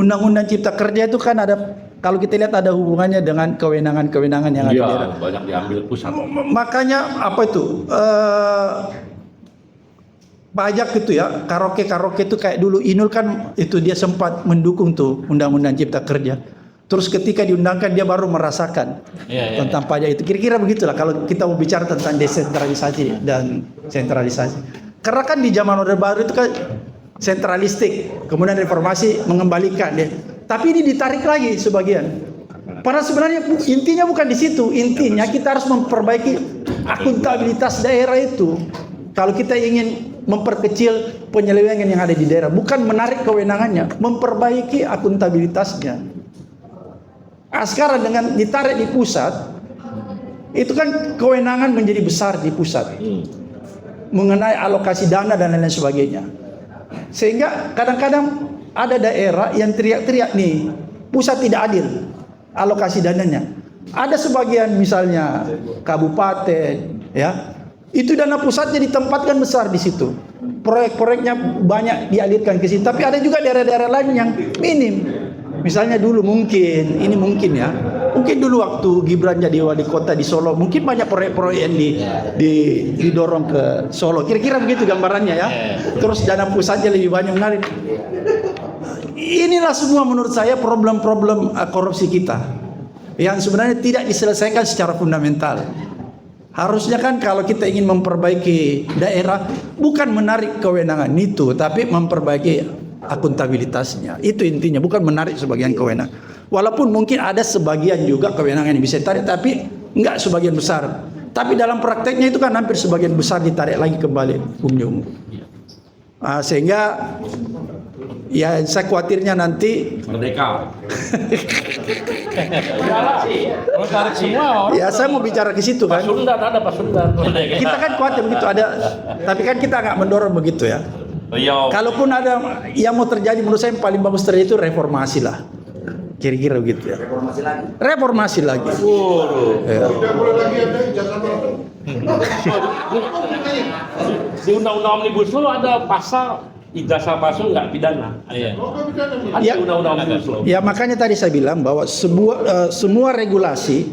Undang-undang Cipta Kerja itu kan ada, kalau kita lihat ada hubungannya dengan kewenangan-kewenangan yang ada di daerah. Banyak diambil pusat. Makanya apa itu? Pajak itu ya, karaoke itu kayak dulu Inul kan itu dia sempat mendukung tuh Undang-Undang Cipta Kerja. Terus ketika diundangkan dia baru merasakan tentang pajak itu. Kira-kira begitulah kalau kita mau bicara tentang desentralisasi dan sentralisasi. Karena kan di zaman Orde Baru itu kan sentralistik, kemudian reformasi mengembalikan deh. Tapi ini ditarik lagi sebagian. Padahal sebenarnya intinya bukan di situ. Intinya kita harus memperbaiki akuntabilitas daerah itu. Kalau kita ingin memperkecil penyelewengan yang ada di daerah, bukan menarik kewenangannya, memperbaiki akuntabilitasnya. Sekarang dengan ditarik di pusat, itu kan kewenangan menjadi besar di pusat mengenai alokasi dana dan lain-lain sebagainya. Sehingga kadang-kadang ada daerah yang teriak-teriak nih, pusat tidak adil alokasi dananya. Ada sebagian misalnya kabupaten, ya, itu dana pusatnya ditempatkan besar di situ. Proyek-proyeknya banyak dialirkan ke situ. Tapi ada juga daerah-daerah lain yang minim. Misalnya dulu mungkin dulu waktu Gibran jadi wali kota di Solo, mungkin banyak proyek-proyek yang didorong ke Solo. Kira-kira begitu gambarannya ya. Terus dana pusatnya lebih banyak mengalir. Inilah semua menurut saya problem-problem korupsi kita yang sebenarnya tidak diselesaikan secara fundamental. Harusnya kan kalau kita ingin memperbaiki daerah, bukan menarik kewenangan itu, tapi memperbaiki akuntabilitasnya. Itu intinya, bukan menarik sebagian kewenangan. Walaupun mungkin ada sebagian juga kewenangan yang bisa ditarik, tapi enggak sebagian besar. Tapi dalam prakteknya itu kan hampir sebagian besar ditarik lagi kembali. Sehingga ya saya khawatirnya nanti Merdeka. Kalau tarik semua orang. ya saya mau bicara ke situ kan. Pasundan ada Pasundan. Kita kan khawatir begitu ada, tapi kan kita nggak mendorong begitu ya. Iya. Kalaupun ada yang mau terjadi, menurut saya yang paling bagus terjadi itu reformasi lah. Kira-kira begitu ya. Reformasi lagi. Ya. Di undang-undang Omnibus Law ada pasal ijazah palsu nggak pidana. Iya. Ada Ya. undang-undang Omnibus Law. Ya makanya tadi saya bilang bahwa semua regulasi,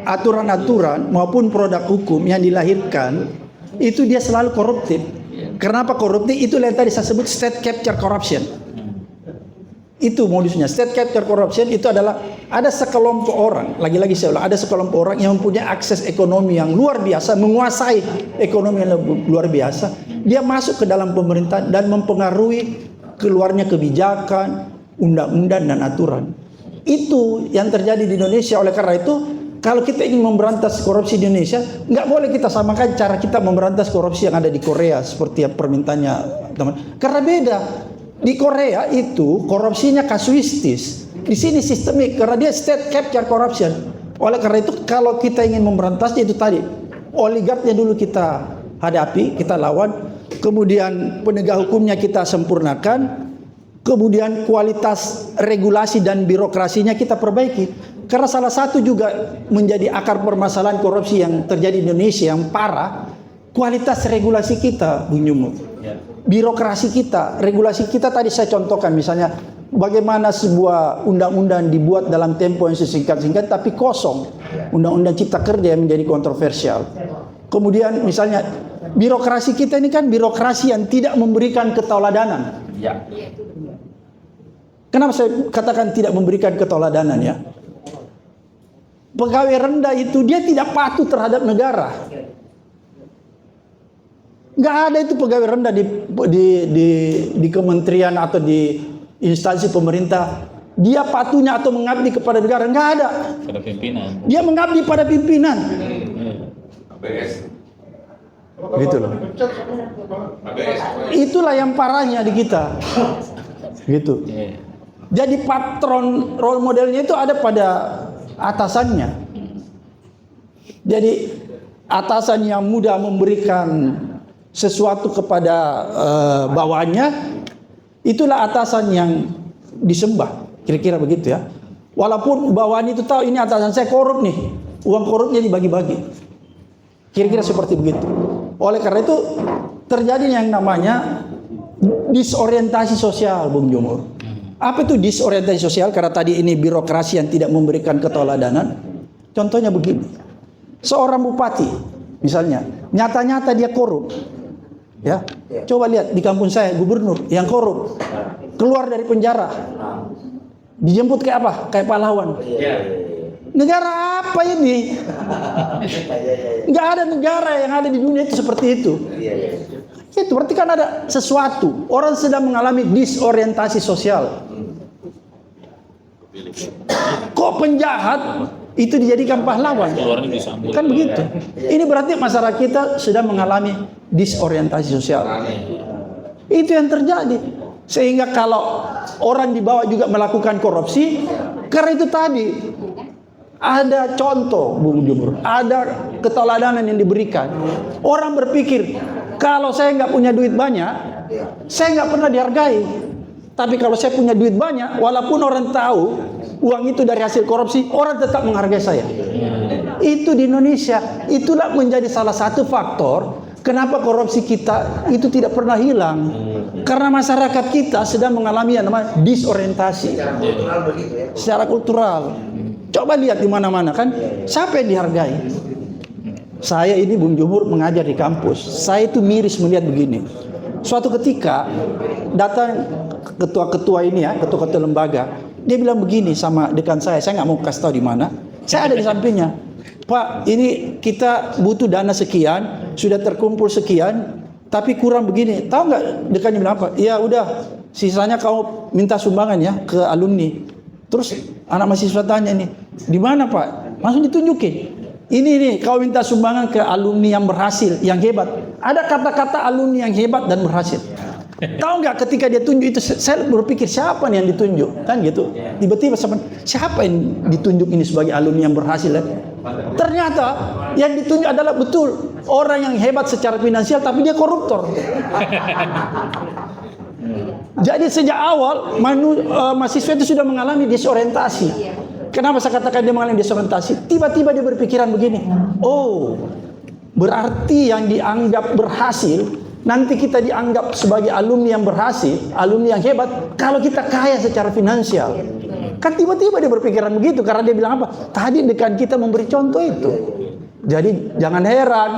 aturan-aturan maupun produk hukum yang dilahirkan itu dia selalu koruptif. Kenapa koruptif? Itu yang tadi saya sebut state capture corruption. Itu modusnya. State capture corruption itu adalah ada sekelompok orang, lagi-lagi saya ulang, ada sekelompok orang yang mempunyai akses ekonomi yang luar biasa, menguasai ekonomi yang luar biasa. Dia masuk ke dalam pemerintahan dan mempengaruhi keluarnya kebijakan, undang-undang dan aturan. Itu yang terjadi di Indonesia. Oleh karena itu, kalau kita ingin memberantas korupsi di Indonesia, nggak boleh kita samakan cara kita memberantas korupsi yang ada di Korea seperti yang permintaannya teman. Karena beda. Di Korea itu korupsinya kasuistis. Di sini sistemik karena dia state capture corruption. Oleh karena itu kalau kita ingin memberantasnya itu tadi, oligarknya dulu kita hadapi, kita lawan, kemudian penegak hukumnya kita sempurnakan, kemudian kualitas regulasi dan birokrasinya kita perbaiki. Karena salah satu juga menjadi akar permasalahan korupsi yang terjadi di Indonesia yang parah, kualitas regulasi kita, Bung Yumu. Birokrasi kita, regulasi kita tadi saya contohkan misalnya bagaimana sebuah undang-undang dibuat dalam tempo yang sesingkat-singkat tapi kosong. Undang-undang Cipta Kerja yang menjadi kontroversial. Kemudian misalnya birokrasi kita ini kan birokrasi yang tidak memberikan ketauladanan. Ya. Kenapa saya katakan tidak memberikan ketauladanan ya? Pegawai rendah itu dia tidak patuh terhadap negara. Nggak ada itu pegawai rendah di kementerian atau di instansi pemerintah. Dia patuhnya atau mengabdi kepada negara. Nggak ada. Pada pimpinan. Dia mengabdi pada pimpinan. Gitu loh. Itulah yang parahnya di kita. Gitu. Jadi patron role modelnya itu ada pada atasannya. Jadi atasan yang mudah memberikan sesuatu kepada bawahannya, itulah atasan yang disembah. Kira-kira begitu ya. Walaupun bawahan itu tahu ini atasan saya korup nih, uang korupnya dibagi-bagi. Kira-kira seperti begitu. Oleh karena itu terjadi yang namanya disorientasi sosial, Bung Jumur. Apa itu disorientasi sosial? Karena tadi ini birokrasi yang tidak memberikan keteladanan. Contohnya begini. Seorang bupati misalnya, nyata-nyata dia korup. Ya. Coba lihat di kampung saya gubernur yang korup keluar dari penjara. Dijemput kayak apa? Kayak pahlawan. Negara apa ini? Nggak ada negara yang ada di dunia itu seperti itu. Itu berarti kan ada sesuatu. Orang sedang mengalami disorientasi sosial. Kok penjahat itu dijadikan pahlawan? Kan begitu. Ini berarti masyarakat kita sedang mengalami disorientasi sosial. Itu yang terjadi. Sehingga kalau orang di bawah juga melakukan korupsi, karena itu tadi ada contoh, Bung Jumur, ada keteladanan yang diberikan. Orang berpikir, kalau saya nggak punya duit banyak, saya nggak pernah dihargai. Tapi kalau saya punya duit banyak, walaupun orang tahu uang itu dari hasil korupsi, orang tetap menghargai saya. Itu di Indonesia. Itulah menjadi salah satu faktor kenapa korupsi kita itu tidak pernah hilang. Karena masyarakat kita sedang mengalami yang namanya disorientasi secara kultural. Coba lihat di mana-mana kan, siapa yang dihargai? Saya ini Bung Jumur mengajar di kampus. Saya itu miris melihat begini. Suatu ketika datang ketua-ketua ini ya, ketua-ketua lembaga. Dia bilang begini sama dekan saya nggak mau kasih tahu di mana. Saya ada di sampingnya. Pak, ini kita butuh dana sekian, sudah terkumpul sekian, tapi kurang begini. Tahu nggak dekannya bilang apa? Ya udah, sisanya kau minta sumbangan ya ke alumni. Terus anak mahasiswa tanya nih, di mana Pak? Langsung ditunjukin. Ini nih, kau minta sumbangan ke alumni yang berhasil, yang hebat. Ada kata-kata alumni yang hebat dan berhasil. Tahu nggak ketika dia tunjuk itu, saya berpikir siapa nih yang ditunjuk, kan gitu. Tiba-tiba siapa yang ditunjuk ini sebagai alumni yang berhasil? Ya? Ternyata yang ditunjuk adalah betul orang yang hebat secara finansial, tapi dia koruptor. Jadi sejak awal mahasiswa itu sudah mengalami disorientasi. Kenapa saya katakan dia mengalami disorientasi? Tiba-tiba dia berpikiran begini, oh berarti yang dianggap berhasil, nanti kita dianggap sebagai alumni yang berhasil, alumni yang hebat, kalau kita kaya secara finansial. Kan tiba-tiba dia berpikiran begitu, karena dia bilang apa? Tadi dekan kita memberi contoh itu. Jadi jangan heran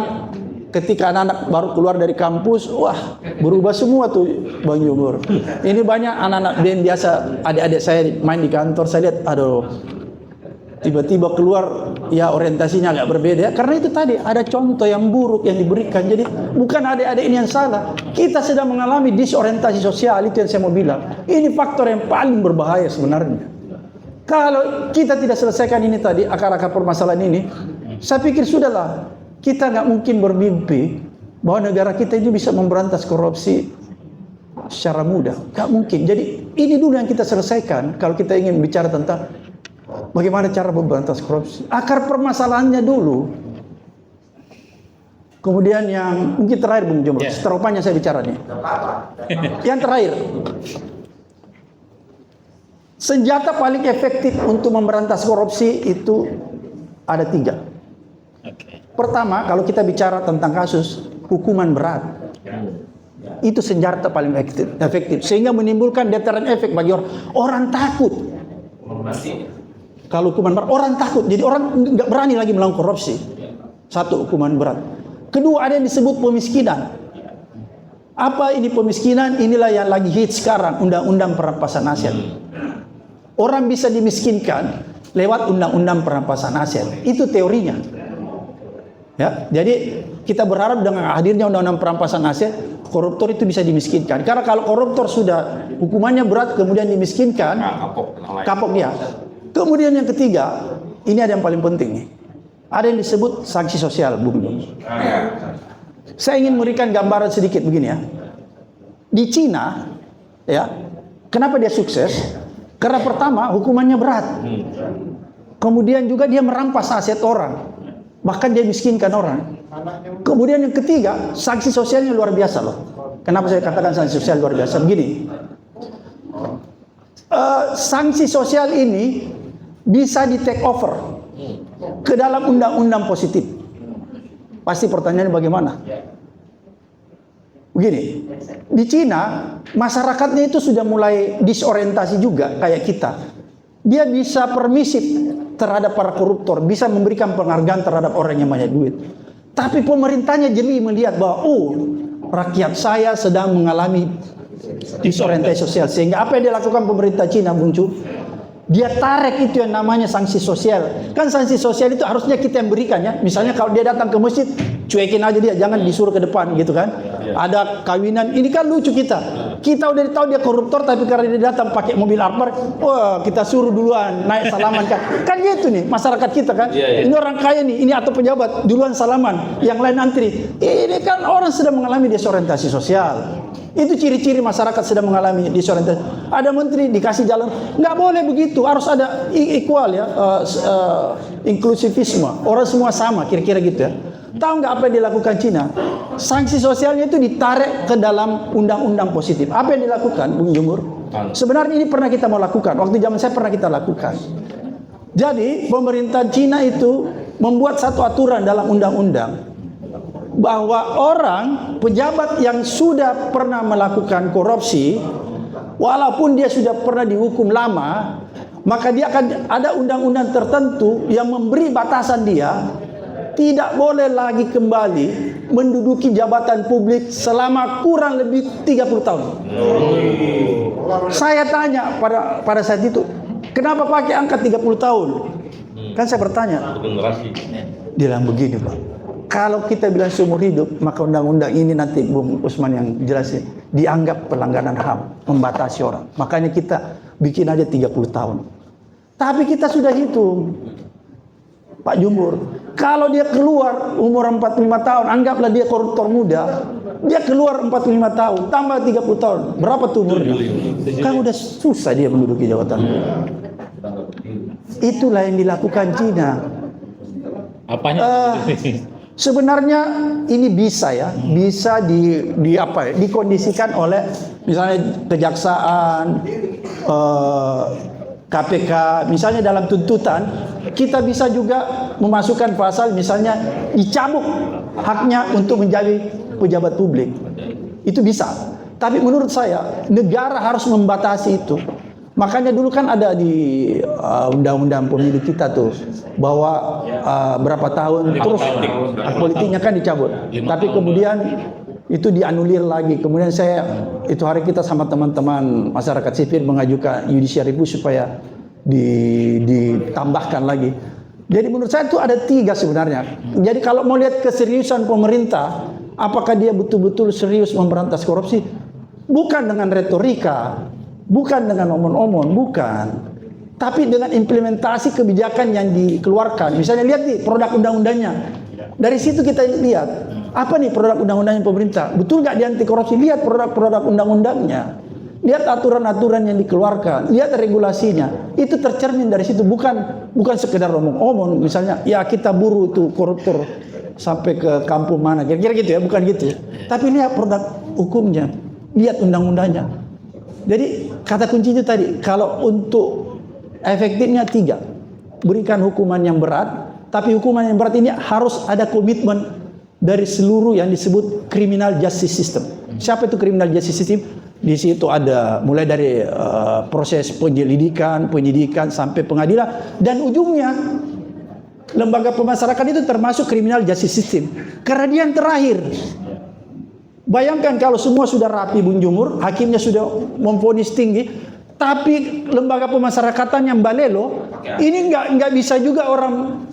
ketika anak-anak baru keluar dari kampus, wah berubah semua tuh Bang Jumur. Ini banyak anak-anak BEM biasa, adik-adik saya main di kantor, saya lihat, aduh, tiba-tiba keluar ya orientasinya agak berbeda, karena itu tadi ada contoh yang buruk yang diberikan. Jadi bukan adik-adik ini yang salah, kita sedang mengalami disorientasi sosial. Itu yang saya mau bilang, ini faktor yang paling berbahaya sebenarnya. Kalau kita tidak selesaikan ini tadi, akar-akar permasalahan ini, saya pikir sudahlah, kita nggak mungkin bermimpi bahwa negara kita ini bisa memberantas korupsi secara mudah, nggak mungkin. Jadi ini dulu yang kita selesaikan kalau kita ingin bicara tentang bagaimana cara memberantas korupsi. Akar permasalahannya dulu. Kemudian yang mungkin terakhir Bung Jumur, seteropanya saya bicara nih. Yang terakhir, senjata paling efektif untuk memberantas korupsi itu ada 3. Pertama, kalau kita bicara tentang kasus hukuman berat, itu senjata paling efektif, sehingga menimbulkan deterrent efek bagi orang. Orang takut. Kalau hukuman berat, orang takut. Jadi orang nggak berani lagi melakukan korupsi. Satu, hukuman berat. Kedua, ada yang disebut pemiskinan. Apa ini pemiskinan? Inilah yang lagi hits sekarang, undang-undang perampasan aset. Orang bisa dimiskinkan lewat undang-undang perampasan aset. Itu teorinya. Ya, jadi kita berharap dengan hadirnya undang-undang perampasan aset, koruptor itu bisa dimiskinkan. Karena kalau koruptor sudah hukumannya berat kemudian dimiskinkan, kapok dia. Kemudian yang ketiga, ini ada yang paling penting nih. Ada yang disebut sanksi sosial, Bung Jumur. Saya ingin memberikan gambaran sedikit begini ya. Di Cina, ya, kenapa dia sukses? Karena pertama hukumannya berat. Kemudian juga dia merampas aset orang. Bahkan dia miskinkan orang. Kemudian yang ketiga, sanksi sosialnya luar biasa loh. Kenapa saya katakan sanksi sosial luar biasa? Begini. Sanksi sosial ini bisa di take over ke dalam undang-undang positif. Pasti pertanyaannya bagaimana? Begini, di Cina masyarakatnya itu sudah mulai disorientasi juga kayak kita. Dia bisa permisif terhadap para koruptor, bisa memberikan penghargaan terhadap orang yang banyak duit. Tapi pemerintahnya jeli melihat bahwa rakyat saya sedang mengalami disorientasi sosial, sehingga apa yang dilakukan pemerintah Cina, Bung Cu? Dia tarik itu yang namanya sanksi sosial. Kan sanksi sosial itu harusnya kita yang berikan ya. Misalnya kalau dia datang ke masjid, cuekin aja dia, jangan disuruh ke depan gitu kan. Ada kawinan, ini kan lucu kita. Kita udah tahu dia koruptor, tapi karena dia datang pakai mobil Alphard, wah kita suruh duluan naik salaman kan. Kan gitu nih masyarakat kita kan. Ini orang kaya nih, ini atau pejabat duluan salaman, yang lain antri. Ini kan orang sedang mengalami disorientasi sosial. Itu ciri-ciri masyarakat sedang mengalami disorientasi. Ada menteri dikasih jalan, nggak boleh begitu, harus ada equal ya, inklusivisme. Orang semua sama, kira-kira gitu ya. Tahu nggak apa yang dilakukan Cina? Sanksi sosialnya itu ditarik ke dalam undang-undang positif. Apa yang dilakukan, Bung Jumur? Sebenarnya ini pernah kita mau lakukan. Waktu zaman saya pernah kita lakukan. Jadi pemerintah Cina itu membuat satu aturan dalam undang-undang bahwa orang pejabat yang sudah pernah melakukan korupsi, walaupun dia sudah pernah dihukum lama, maka dia akan ada undang-undang tertentu yang memberi batasan dia tidak boleh lagi kembali menduduki jabatan publik selama kurang lebih 30 tahun. Saya tanya pada saat itu, kenapa pakai angka 30 tahun? Kan saya bertanya. Dia bilang begini, Pak. Kalau kita bilang seumur hidup, maka undang-undang ini nanti Bung Usman yang jelasin, dianggap pelanggaran HAM, membatasi orang. Makanya kita bikin aja 30 tahun. Tapi kita sudah hitung, Pak Jumur, kalau dia keluar umur 45 tahun, anggaplah dia koruptor muda, dia keluar 45 tahun, tambah 30 tahun, berapa tuh umurnya? Kan udah susah dia menduduki jabatan. Itulah yang dilakukan Cina. Apanya? Sebenarnya ini bisa dikondisikan oleh misalnya kejaksaan, KPK, misalnya dalam tuntutan kita bisa juga memasukkan pasal misalnya dicabut haknya untuk menjadi pejabat publik. Itu bisa. Tapi menurut saya negara harus membatasi itu. Makanya dulu kan ada di undang-undang pemilu kita tuh bahwa berapa tahun terus hak politiknya kan dicabut. Tapi kemudian itu dianulir lagi. Kemudian itu hari kita sama teman-teman masyarakat sipil mengajukan judicial review supaya ditambahkan lagi. Jadi menurut saya itu ada 3 sebenarnya. Jadi kalau mau lihat keseriusan pemerintah, apakah dia betul-betul serius memberantas korupsi? Bukan dengan retorika, bukan dengan omong-omong, bukan. Tapi dengan implementasi kebijakan yang dikeluarkan. Misalnya lihat nih produk undang-undangnya. Dari situ kita lihat, apa nih produk undang-undangnya pemerintah? Betul nggak dia anti korupsi? Lihat produk-produk undang-undangnya. Lihat aturan-aturan yang dikeluarkan. Lihat regulasinya. Itu tercermin dari situ. Bukan sekedar omong-omong. Misalnya, ya kita buru tuh koruptor sampai ke kampung mana. Kira-kira gitu ya, bukan gitu. Tapi lihat produk hukumnya. Lihat undang-undangnya. Jadi kata kunci itu tadi, kalau untuk efektifnya 3, berikan hukuman yang berat, tapi hukuman yang berat ini harus ada komitmen dari seluruh yang disebut criminal justice system. Siapa itu criminal justice system? Di situ ada mulai dari proses penyelidikan, penyidikan sampai pengadilan, dan ujungnya lembaga pemasarakatan itu termasuk criminal justice system. Karena dia yang terakhir. Bayangkan kalau semua sudah rapi Bung Jumur, hakimnya sudah memvonis tinggi, tapi lembaga pemasyarakatan yang balelo, ini nggak bisa juga orang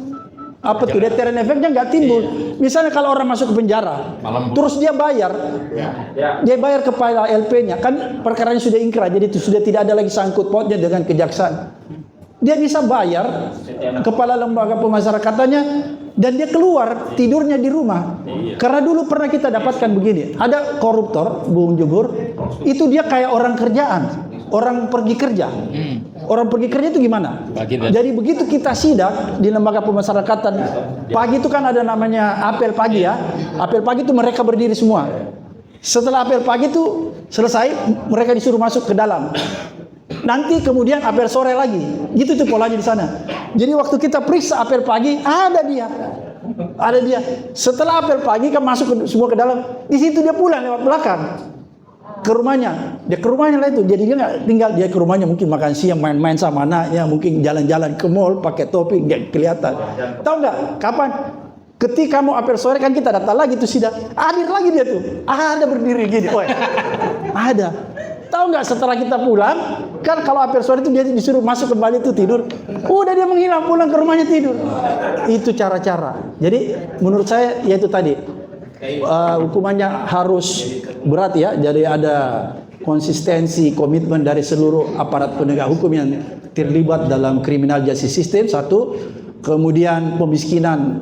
deterrent efeknya nggak timbul. Misalnya kalau orang masuk ke penjara, terus dia bayar kepada LP-nya, kan perkaranya sudah ingkrah, jadi itu sudah tidak ada lagi sangkut pautnya dengan kejaksaan. Dia bisa bayar kepala lembaga pemasyarakatannya dan dia keluar tidurnya di rumah. Karena dulu pernah kita dapatkan begini, ada koruptor Bung Jumur, itu dia kayak orang kerjaan, orang pergi kerja. Orang pergi kerja itu gimana? Jadi begitu kita sidak di lembaga pemasyarakatan, pagi itu kan ada namanya apel pagi ya. Apel pagi itu mereka berdiri semua. Setelah apel pagi itu selesai, mereka disuruh masuk ke dalam. Nanti kemudian apel sore lagi. Gitu tuh polanya di sana. Jadi waktu kita periksa apel pagi, ada dia. Setelah apel pagi kan masuk semua ke dalam. Di situ dia pulang lewat belakang ke rumahnya. Dia ke rumahnya lah itu. Jadi dia nggak tinggal, dia ke rumahnya mungkin makan siang, main-main sama anaknya, mungkin jalan-jalan ke mall pakai topi nggak kelihatan. Tahu nggak kapan? Ketika mau apel sore kan kita datang lagi tuh sidang. Hadir lagi dia tuh. Ada berdiri gini. Ada. Tahu nggak setelah kita pulang, kan kalau apel sore itu dia disuruh masuk kembali tuh tidur. Udah dia menghilang, pulang ke rumahnya tidur. Itu cara-cara. Jadi menurut saya yaitu tadi hukumannya harus berat ya. Jadi ada konsistensi, komitmen dari seluruh aparat penegak hukum yang terlibat dalam criminal justice system. 1, kemudian pemiskinan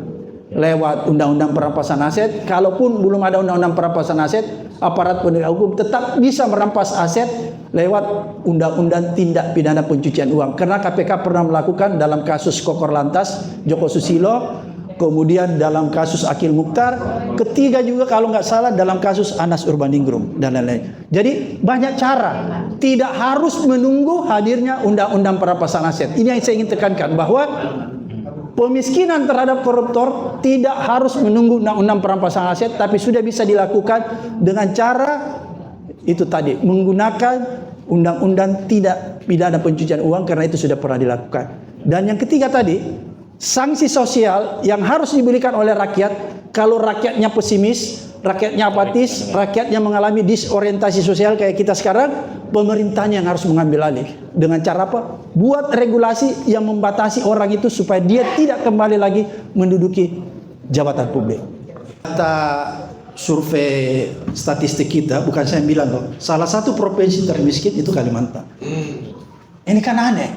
lewat undang-undang perampasan aset. Kalaupun belum ada undang-undang perampasan aset, aparat penegak hukum tetap bisa merampas aset lewat undang-undang tindak pidana pencucian uang. Karena KPK pernah melakukan dalam kasus Kokor Lantas Joko Susilo, kemudian dalam kasus Akil Mukhtar, ketiga juga kalau nggak salah dalam kasus Anas Urbaningrum dan lain-lain. Jadi banyak cara, tidak harus menunggu hadirnya undang-undang perampasan aset. Ini yang saya ingin tekankan, bahwa pemiskinan terhadap koruptor tidak harus menunggu undang-undang perampasan aset, tapi sudah bisa dilakukan dengan cara itu tadi, menggunakan undang-undang tidak pidana pencucian uang, karena itu sudah pernah dilakukan. Dan yang ketiga tadi, sanksi sosial yang harus diberikan oleh rakyat kalau rakyatnya pesimis, rakyatnya apatis, rakyatnya mengalami disorientasi sosial kayak kita sekarang, pemerintahnya yang harus mengambil alih. Dengan cara apa? Buat regulasi yang membatasi orang itu supaya dia tidak kembali lagi menduduki jabatan publik. Kata survei statistik kita, bukan saya bilang loh, salah satu provinsi termiskin itu Kalimantan. Ini kan aneh.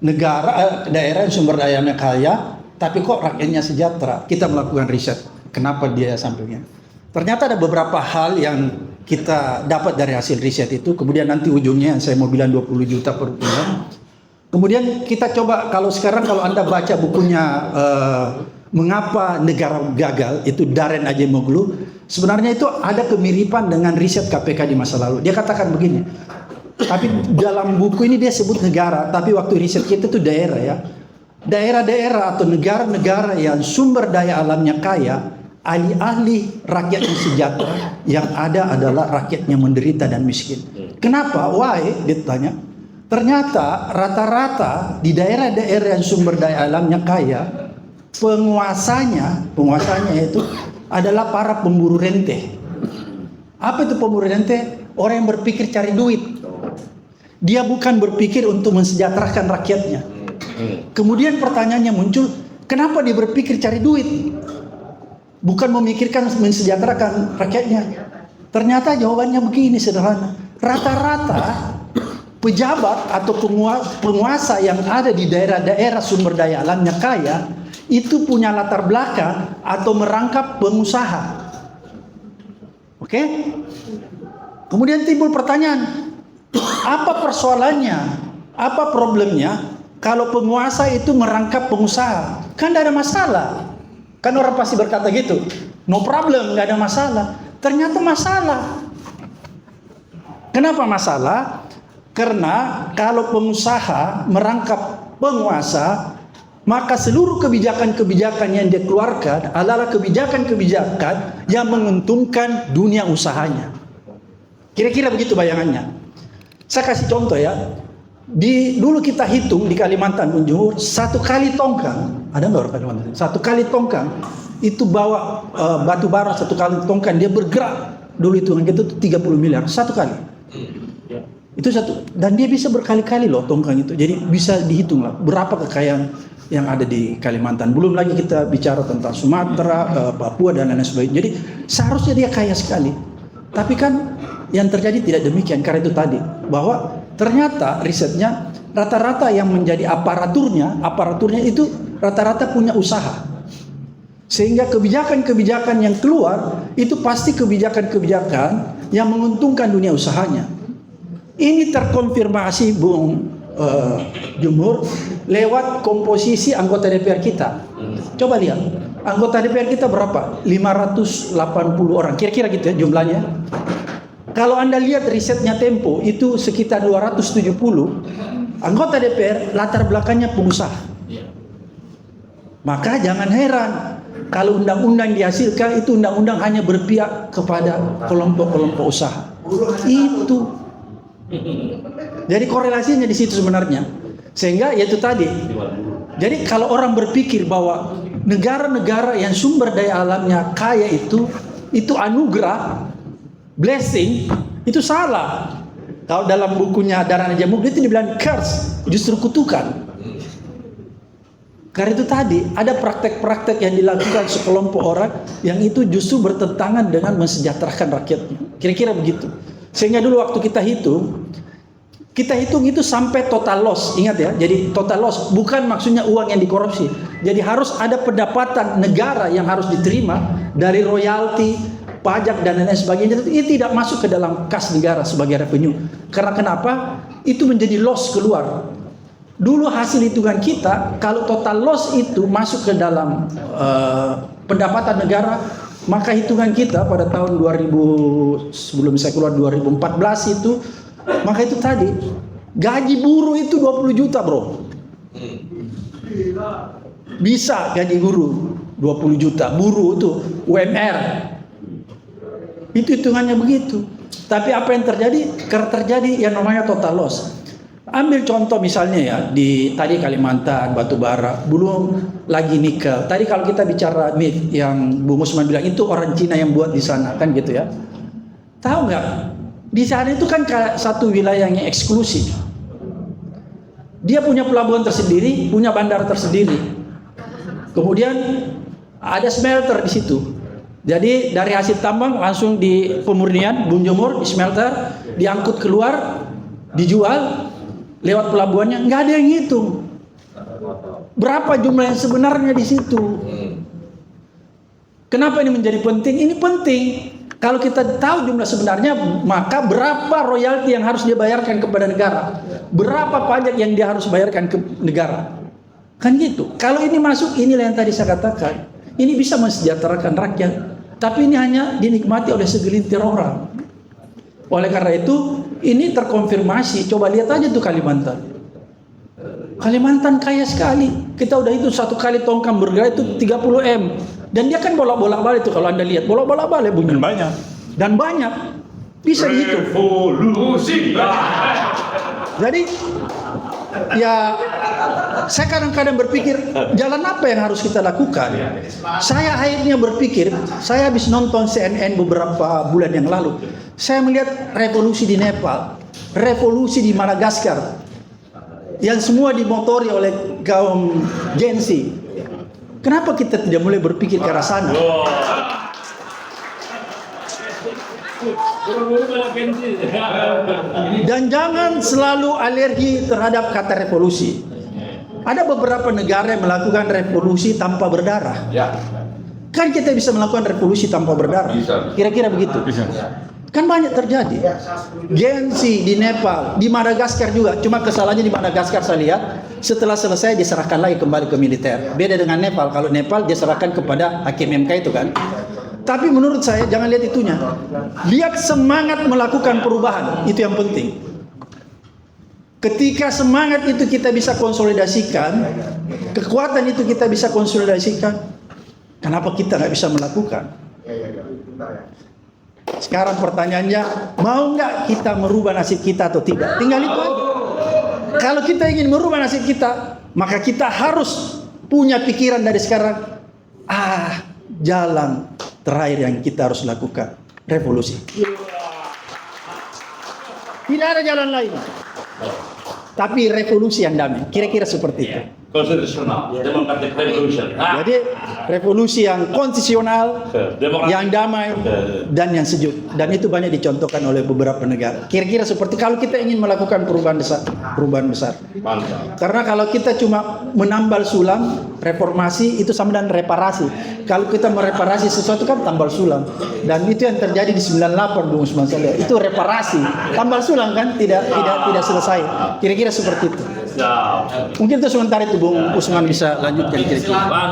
Daerah yang sumber dayanya kaya, tapi kok rakyatnya sejahtera. Kita melakukan riset, kenapa dia sampingnya. Ternyata ada beberapa hal yang kita dapat dari hasil riset itu, kemudian nanti ujungnya saya mau bilang 20 juta per bulan. Kemudian kita coba, kalau sekarang kalau Anda baca bukunya Mengapa Negara Gagal, itu Darren Acemoglu, sebenarnya itu ada kemiripan dengan riset KPK di masa lalu. Dia katakan begini, tapi dalam buku ini dia sebut negara, tapi waktu riset kita itu daerah ya. Daerah-daerah atau negara-negara yang sumber daya alamnya kaya, ahli-ahli rakyat yang sejahtera, yang ada adalah rakyat yang menderita dan miskin. Kenapa? Why? Dia tanya. Ternyata rata-rata di daerah-daerah yang sumber daya alamnya kaya, penguasanya itu adalah para pemburu rente. Apa itu pemburu rente? Orang yang berpikir cari duit. Dia bukan berpikir untuk mensejahterakan rakyatnya. Kemudian pertanyaannya muncul, kenapa dia berpikir cari duit? Bukan memikirkan mensejahterakan rakyatnya. Ternyata jawabannya begini sederhana. Rata-rata pejabat atau penguasa yang ada di daerah-daerah sumber daya alamnya kaya itu punya latar belakang atau merangkap pengusaha. Oke? Kemudian timbul pertanyaan, apa persoalannya? Apa problemnya kalau penguasa itu merangkap pengusaha? Kan tidak ada masalah. Kan orang pasti berkata gitu, no problem, nggak ada masalah. Ternyata masalah. Kenapa masalah? Karena kalau pengusaha merangkap penguasa, maka seluruh kebijakan-kebijakan yang dia keluarkan adalah kebijakan-kebijakan yang menguntungkan dunia usahanya. Kira-kira begitu bayangannya. Saya kasih contoh ya. Dulu kita hitung di Kalimantan Timur, satu kali tongkang, ada nggak orang Kalimantan? Satu kali tongkang itu bawa batu bara, satu kali tongkang dia bergerak. Dulu hitungan kita itu 30 miliar satu kali. Itu satu, dan dia bisa berkali-kali loh tongkang itu. Jadi bisa dihitung lah berapa kekayaan yang ada di Kalimantan. Belum lagi kita bicara tentang Sumatera, Papua dan lain sebagainya. Jadi seharusnya dia kaya sekali. Tapi kan yang terjadi tidak demikian, karena itu tadi bahwa ternyata risetnya rata-rata yang menjadi aparaturnya itu rata-rata punya usaha. Sehingga kebijakan-kebijakan yang keluar itu pasti kebijakan-kebijakan yang menguntungkan dunia usahanya. Ini terkonfirmasi Bung Jumhur lewat komposisi anggota DPR kita. Coba lihat, anggota DPR kita berapa? 580 orang, kira-kira gitu ya jumlahnya. Kalau Anda lihat risetnya Tempo, itu sekitar 270 anggota DPR latar belakangnya pengusaha. Maka jangan heran kalau undang-undang dihasilkan itu undang-undang hanya berpihak kepada kelompok-kelompok usaha. Itu. Jadi korelasinya di situ sebenarnya. Sehingga yaitu tadi. Jadi kalau orang berpikir bahwa negara-negara yang sumber daya alamnya kaya itu anugerah, blessing, itu salah. Kalau dalam bukunya Darren Acemoglu itu dibilang curse, justru kutukan. Karena itu tadi ada praktek-praktek yang dilakukan sekelompok orang yang itu justru bertentangan dengan mensejahterakan rakyatnya. Kira-kira begitu. Sehingga dulu waktu kita hitung itu sampai total loss. Ingat ya, jadi total loss bukan maksudnya uang yang dikorupsi. Jadi harus ada pendapatan negara yang harus diterima dari royalti, pajak dan lain sebagainya. Itu tidak masuk ke dalam kas negara sebagai revenue. Karena kenapa? Itu menjadi loss keluar. Dulu hasil hitungan kita, kalau total loss itu masuk ke dalam pendapatan negara, maka hitungan kita pada tahun 2000, sebelum saya keluar 2014 itu, maka itu tadi, gaji buruh itu 20 juta bro. Bisa gaji guru 20 juta, buruh itu UMR. Itu hitungannya begitu. Tapi apa yang terjadi? Karena terjadi yang namanya total loss. Ambil contoh misalnya ya di tadi Kalimantan, batu bara, belum lagi nikel. Tadi kalau kita bicara MIT yang Bung Usman bilang itu orang Cina yang buat di sana kan gitu ya. Tahu nggak? Di sana itu kan satu wilayah yang eksklusif. Dia punya pelabuhan tersendiri, punya bandara tersendiri. Kemudian ada smelter di situ. Jadi dari hasil tambang langsung di pemurnian, bunjemur, di smelter, diangkut keluar, dijual lewat pelabuhannya. Nggak ada yang hitung. Berapa jumlah yang sebenarnya di situ? Kenapa ini menjadi penting? Ini penting. Kalau kita tahu jumlah sebenarnya, maka berapa royalti yang harus dia bayarkan kepada negara? Berapa pajak yang dia harus bayarkan ke negara? Kan gitu. Kalau ini masuk, inilah yang tadi saya katakan. Ini bisa mensejahterakan rakyat. Tapi ini hanya dinikmati oleh segelintir orang. Oleh karena itu, ini terkonfirmasi. Coba lihat aja tuh Kalimantan. Kalimantan kaya sekali. Kita udah itu satu kali tongkang bergerak itu 30 M. Dan dia kan bolak-balik tuh kalau Anda lihat. Bolak-balik bunyi. Dan banyak. Bisa dihitung. Revolusi. Jadi ya saya kadang-kadang berpikir jalan apa yang harus kita lakukan. Saya akhirnya berpikir, saya habis nonton CNN beberapa bulan yang lalu. Saya melihat revolusi di Nepal, revolusi di Madagaskar, yang semua dimotori oleh kaum Gen Z. Kenapa kita tidak mulai berpikir ke arah sana? Dan jangan selalu alergi terhadap kata revolusi. Ada beberapa negara yang melakukan revolusi tanpa berdarah. Kan kita bisa melakukan revolusi tanpa berdarah. Kira-kira begitu. Kan banyak terjadi. Gen Z di Nepal, di Madagaskar juga. Cuma kesalahannya di Madagaskar saya lihat setelah selesai diserahkan lagi kembali ke militer. Beda dengan Nepal. Kalau Nepal diserahkan kepada hakim MK itu kan. Tapi menurut saya jangan lihat itunya. Lihat semangat melakukan perubahan. Itu yang penting. Ketika semangat itu kita bisa konsolidasikan, kekuatan itu kita bisa konsolidasikan, kenapa kita nggak bisa melakukan? Sekarang pertanyaannya, mau nggak kita merubah nasib kita atau tidak? Tinggal itu aja. Kalau kita ingin merubah nasib kita, maka kita harus punya pikiran dari sekarang. Jalan terakhir yang kita harus lakukan, revolusi. Tidak ada jalan lain. Tapi revolusi yang damai. Kira-kira seperti itu. Konstitusional, democratic revolution. Jadi revolusi yang konstitusional, yang damai, dan yang sejuk. Dan itu banyak dicontohkan oleh beberapa negara. Kira-kira seperti kalau kita ingin melakukan perubahan besar. Mantap. Karena kalau kita cuma menambal sulam, reformasi itu sama dengan reparasi. Kalau kita mereparasi sesuatu kan tambal sulam. Dan itu yang terjadi di 98 Bung Usman Saleh. Itu reparasi. Tambal sulam kan tidak selesai. Kira-kira seperti itu. Mungkin itu sementara itu Bung Usman bisa lanjutkan kira-kira.